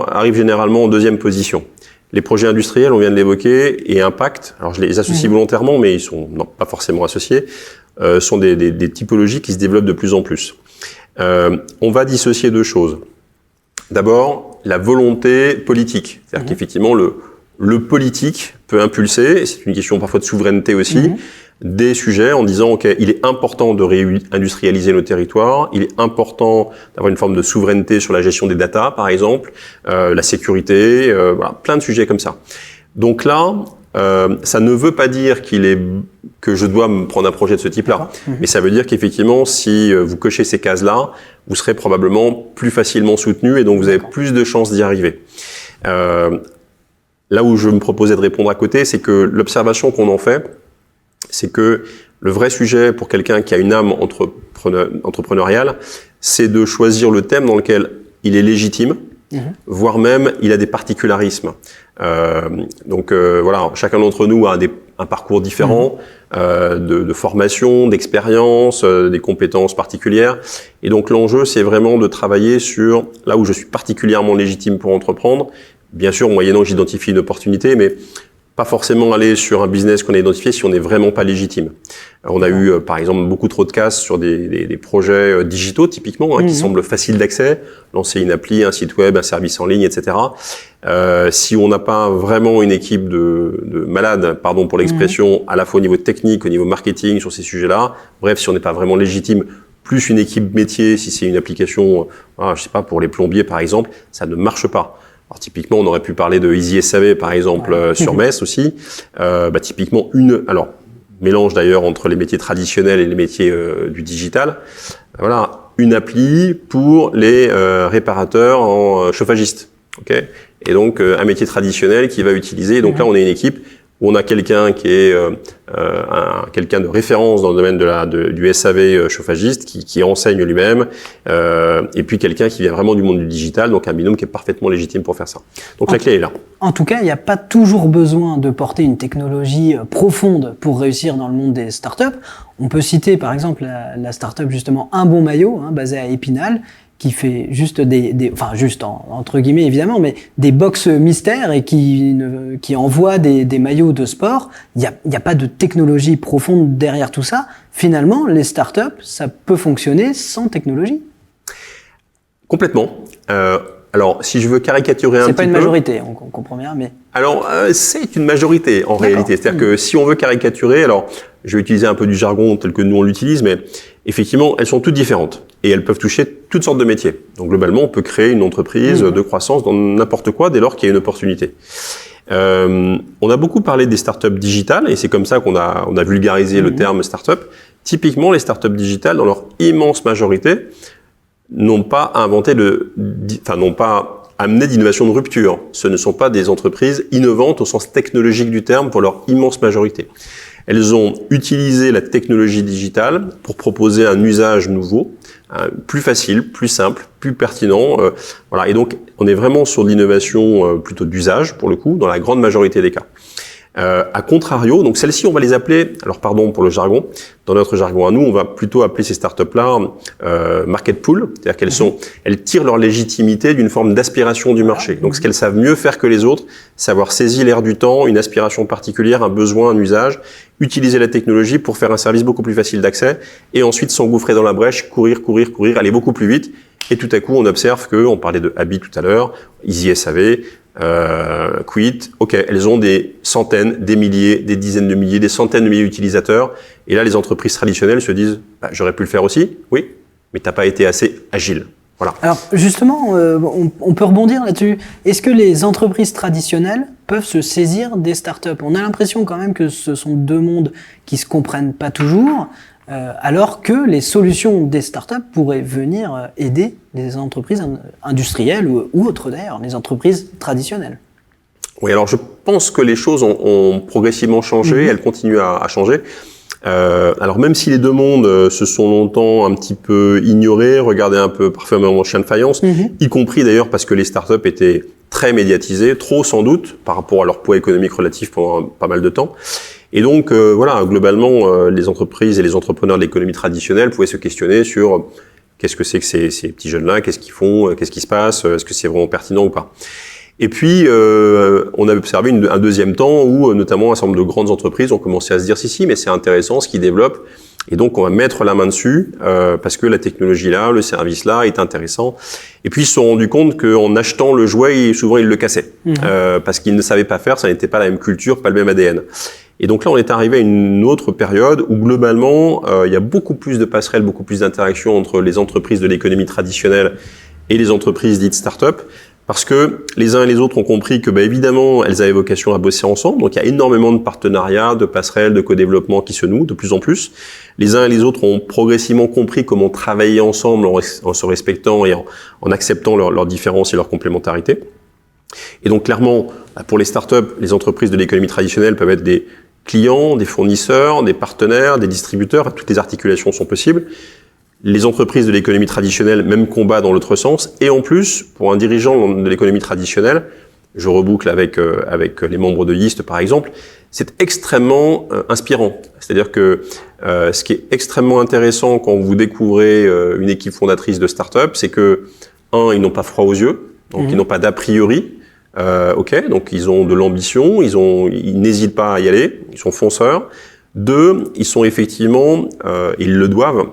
arrivent généralement en deuxième position. Les projets industriels, on vient de l'évoquer, et impact, alors je les associe volontairement, mais ils sont pas forcément associés, sont des typologies qui se développent de plus en plus. On va dissocier deux choses. D'abord, la volonté politique, c'est-à-dire qu'effectivement le politique peut impulser, et c'est une question parfois de souveraineté aussi, des sujets en disant ok, il est important de réindustrialiser nos territoires, il est important d'avoir une forme de souveraineté sur la gestion des data, par exemple, la sécurité, plein de sujets comme ça. Donc là, ça ne veut pas dire que je dois me prendre un projet de ce type-là, mais ça veut dire qu'effectivement, si vous cochez ces cases-là, vous serez probablement plus facilement soutenu, et donc vous avez plus de chances d'y arriver. Là où je me proposais de répondre à côté, c'est que l'observation qu'on en fait, c'est que le vrai sujet pour quelqu'un qui a une âme entrepreneuriale, c'est de choisir le thème dans lequel il est légitime, voire même il a des particularismes. Donc chacun d'entre nous a un parcours différent de formation, d'expérience, des compétences particulières. Et donc l'enjeu, c'est vraiment de travailler sur là où je suis particulièrement légitime pour entreprendre. Bien sûr, moyennant que j'identifie une opportunité, mais pas forcément aller sur un business qu'on a identifié si on n'est vraiment pas légitime. On a eu, par exemple, beaucoup trop de cases sur des projets digitaux, typiquement, qui semblent faciles d'accès. Lancer une appli, un site web, un service en ligne, etc. Si on n'a pas vraiment une équipe de malades, pardon pour l'expression, à la fois au niveau technique, au niveau marketing, sur ces sujets-là, bref, si on n'est pas vraiment légitime, plus une équipe métier, si c'est une application, je sais pas, pour les plombiers, par exemple, ça ne marche pas. Alors typiquement, on aurait pu parler de Easy SAV par exemple sur Metz aussi. Typiquement mélange d'ailleurs entre les métiers traditionnels et les métiers du digital. Voilà, une appli pour les réparateurs en chauffagistes. Okay, et donc un métier traditionnel qui va utiliser. Donc là, on est une équipe où on a quelqu'un qui est quelqu'un de référence dans le domaine du SAV chauffagiste qui enseigne lui-même, et puis quelqu'un qui vient vraiment du monde du digital, donc un binôme qui est parfaitement légitime pour faire ça. Donc la clé est là. En tout cas, il n'y a pas toujours besoin de porter une technologie profonde pour réussir dans le monde des startups. On peut citer par exemple la startup justement Un Bon Maillot, basée à Épinal, qui fait juste enfin juste entre guillemets évidemment, mais des box mystères et qui envoie des maillots de sport. Il y a pas de technologie profonde derrière tout ça. Finalement, les startups, ça peut fonctionner sans technologie. Complètement. Alors, si je veux caricaturer un petit peu... C'est pas une majorité, on comprend bien, mais... Alors, c'est une majorité en réalité. C'est-à-dire que si on veut caricaturer, alors je vais utiliser un peu du jargon tel que nous on l'utilise, mais effectivement, elles sont toutes différentes et elles peuvent toucher toutes sortes de métiers. Donc globalement, on peut créer une entreprise de croissance dans n'importe quoi dès lors qu'il y a une opportunité. On a beaucoup parlé des startups digitales et c'est comme ça qu'on a vulgarisé le terme startup. Typiquement, les startups digitales, dans leur immense majorité, n'ont pas n'ont pas amené d'innovation de rupture. Ce ne sont pas des entreprises innovantes au sens technologique du terme pour leur immense majorité. Elles ont utilisé la technologie digitale pour proposer un usage nouveau, plus facile, plus simple, plus pertinent. Voilà. Et donc, on est vraiment sur de l'innovation plutôt d'usage, pour le coup, dans la grande majorité des cas. À contrario, donc celles-ci, on va les appeler, alors pardon pour le jargon, dans notre jargon à nous, on va plutôt appeler ces startups-là market pool, c'est-à-dire elles tirent leur légitimité d'une forme d'aspiration du marché. Donc ce qu'elles savent mieux faire que les autres, savoir saisir l'air du temps, une aspiration particulière, un besoin, un usage, utiliser la technologie pour faire un service beaucoup plus facile d'accès, et ensuite s'engouffrer dans la brèche, courir, aller beaucoup plus vite. Et tout à coup, on observe on parlait de Habit tout à l'heure, Easy SAV, Quit, ok, elles ont des centaines, des milliers, des dizaines de milliers, des centaines de milliers d'utilisateurs. Et là, les entreprises traditionnelles se disent, j'aurais pu le faire aussi, oui, mais t'as pas été assez agile. Voilà. Alors justement, on peut rebondir là-dessus. Est-ce que les entreprises traditionnelles peuvent se saisir des startups? On a l'impression quand même que ce sont deux mondes qui se comprennent pas toujours. Alors que les solutions des startups pourraient venir aider les entreprises industrielles ou autres d'ailleurs, les entreprises traditionnelles. Oui, alors je pense que les choses ont progressivement changé, elles continuent à changer. Alors même si les deux mondes se sont longtemps un petit peu ignorés, regardés un peu parfois en chien de faïence, y compris d'ailleurs parce que les startups étaient très médiatisées, trop sans doute, par rapport à leur poids économique relatif pendant pas mal de temps. Et donc, voilà, globalement, les entreprises et les entrepreneurs de l'économie traditionnelle pouvaient se questionner sur qu'est-ce que c'est que ces petits jeunes-là, qu'est-ce qu'ils font, qu'est-ce qui se passe, est-ce que c'est vraiment pertinent ou pas. Et puis, on a observé un deuxième temps où, notamment, un certain nombre de grandes entreprises ont commencé à se dire si, mais c'est intéressant ce qu'ils développent. Et donc, on va mettre la main dessus parce que la technologie-là, le service-là est intéressant. Et puis, ils se sont rendus compte qu'en achetant le jouet, souvent, ils le cassaient parce qu'ils ne savaient pas faire, ça n'était pas la même culture, pas le même ADN. Et donc là, on est arrivé à une autre période où globalement, il y a beaucoup plus de passerelles, beaucoup plus d'interactions entre les entreprises de l'économie traditionnelle et les entreprises dites start-up, parce que les uns et les autres ont compris que, évidemment, elles avaient vocation à bosser ensemble. Donc il y a énormément de partenariats, de passerelles, de co-développement qui se nouent de plus en plus. Les uns et les autres ont progressivement compris comment travailler ensemble en se respectant et en acceptant leurs différences et leurs complémentarités. Et donc clairement, pour les startups, les entreprises de l'économie traditionnelle peuvent être des clients, des fournisseurs, des partenaires, des distributeurs, toutes les articulations sont possibles. Les entreprises de l'économie traditionnelle, même combat dans l'autre sens. Et en plus, pour un dirigeant de l'économie traditionnelle, je reboucle avec les membres de YIST par exemple, c'est extrêmement inspirant. C'est-à-dire que ce qui est extrêmement intéressant quand vous découvrez une équipe fondatrice de start-up, c'est que, ils n'ont pas froid aux yeux, donc ils n'ont pas d'a priori. Donc ils ont de l'ambition, ils n'hésitent pas à y aller, ils sont fonceurs. 2, ils sont effectivement, ils le doivent,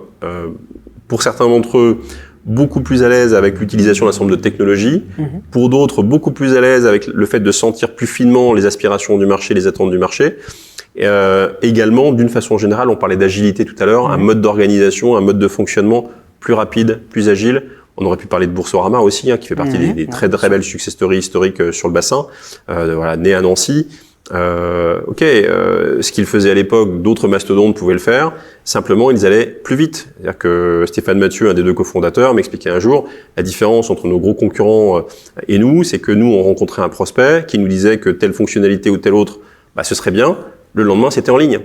pour certains d'entre eux, beaucoup plus à l'aise avec l'utilisation d'un certain nombre de technologies. Pour d'autres, beaucoup plus à l'aise avec le fait de sentir plus finement les aspirations du marché, les attentes du marché. Également, d'une façon générale, on parlait d'agilité tout à l'heure, un mode d'organisation, un mode de fonctionnement plus rapide, plus agile. On aurait pu parler de Boursorama aussi, qui fait partie des très très belles success stories historiques sur le bassin, né à Nancy. Ce qu'ils faisaient à l'époque, d'autres mastodontes pouvaient le faire. Simplement, ils allaient plus vite. C'est-à-dire que Stéphane Mathieu, un des deux cofondateurs, m'expliquait un jour la différence entre nos gros concurrents et nous, c'est que nous, on rencontrait un prospect qui nous disait que telle fonctionnalité ou telle autre, ce serait bien. Le lendemain, c'était en ligne.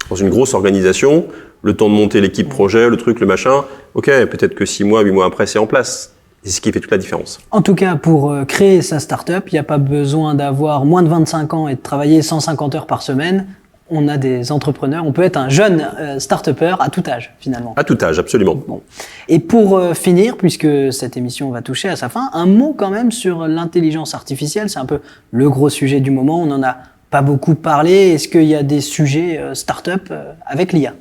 Dans une grosse organisation, le temps de monter l'équipe projet, le truc, le machin, peut-être que 6 mois, 8 mois après, c'est en place. C'est ce qui fait toute la différence. En tout cas, pour créer sa start-up, il n'y a pas besoin d'avoir moins de 25 ans et de travailler 150 heures par semaine. On a des entrepreneurs, on peut être un jeune start-upper à tout âge, finalement. À tout âge, absolument. Bon. Et pour finir, puisque cette émission va toucher à sa fin, un mot quand même sur l'intelligence artificielle. C'est un peu le gros sujet du moment. On n'en a pas beaucoup parlé. Est-ce qu'il y a des sujets start-up avec l'IA ?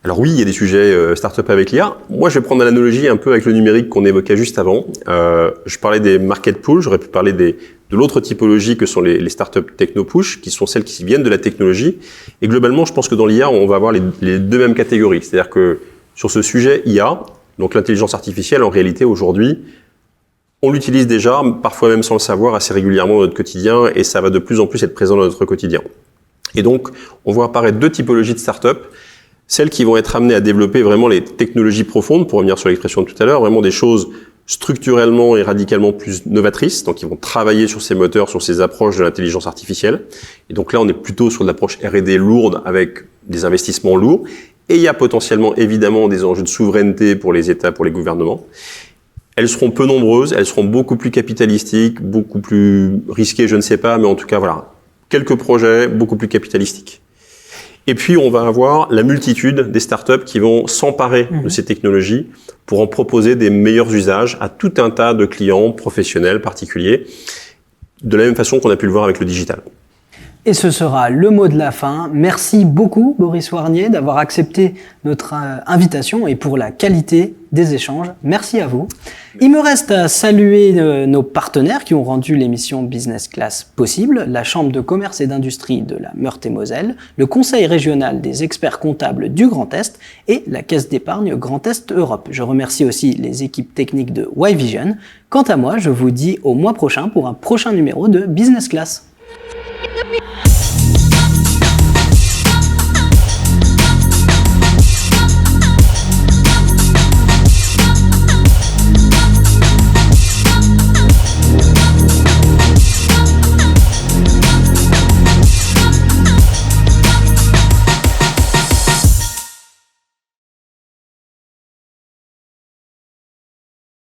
Alors oui, il y a des sujets start-up avec l'IA. Moi, je vais prendre l'analogie un peu avec le numérique qu'on évoquait juste avant. Je parlais des market pools, j'aurais pu parler de l'autre typologie que sont les start-up techno-push, qui sont celles qui viennent de la technologie. Et globalement, je pense que dans l'IA, on va avoir les deux mêmes catégories. C'est-à-dire que sur ce sujet IA, donc l'intelligence artificielle, en réalité, aujourd'hui, on l'utilise déjà, parfois même sans le savoir, assez régulièrement dans notre quotidien, et ça va de plus en plus être présent dans notre quotidien. Et donc, on voit apparaître deux typologies de start-up. Celles qui vont être amenées à développer vraiment les technologies profondes, pour revenir sur l'expression de tout à l'heure, vraiment des choses structurellement et radicalement plus novatrices, donc ils vont travailler sur ces moteurs, sur ces approches de l'intelligence artificielle. Et donc là, on est plutôt sur de l'approche R&D lourde avec des investissements lourds. Et il y a potentiellement, évidemment, des enjeux de souveraineté pour les États, pour les gouvernements. Elles seront peu nombreuses, elles seront beaucoup plus capitalistiques, beaucoup plus risquées, je ne sais pas, mais en tout cas, voilà, quelques projets beaucoup plus capitalistiques. Et puis, on va avoir la multitude des startups qui vont s'emparer de ces technologies pour en proposer des meilleurs usages à tout un tas de clients professionnels particuliers, de la même façon qu'on a pu le voir avec le digital. Et ce sera le mot de la fin. Merci beaucoup, Boris Warnier, d'avoir accepté notre invitation et pour la qualité des échanges. Merci à vous. Il me reste à saluer nos partenaires qui ont rendu l'émission Business Class possible, la Chambre de commerce et d'industrie de la Meurthe-et-Moselle, le Conseil régional des experts comptables du Grand Est et la Caisse d'épargne Grand Est Europe. Je remercie aussi les équipes techniques de Y-Vision. Quant à moi, je vous dis au mois prochain pour un prochain numéro de Business Class.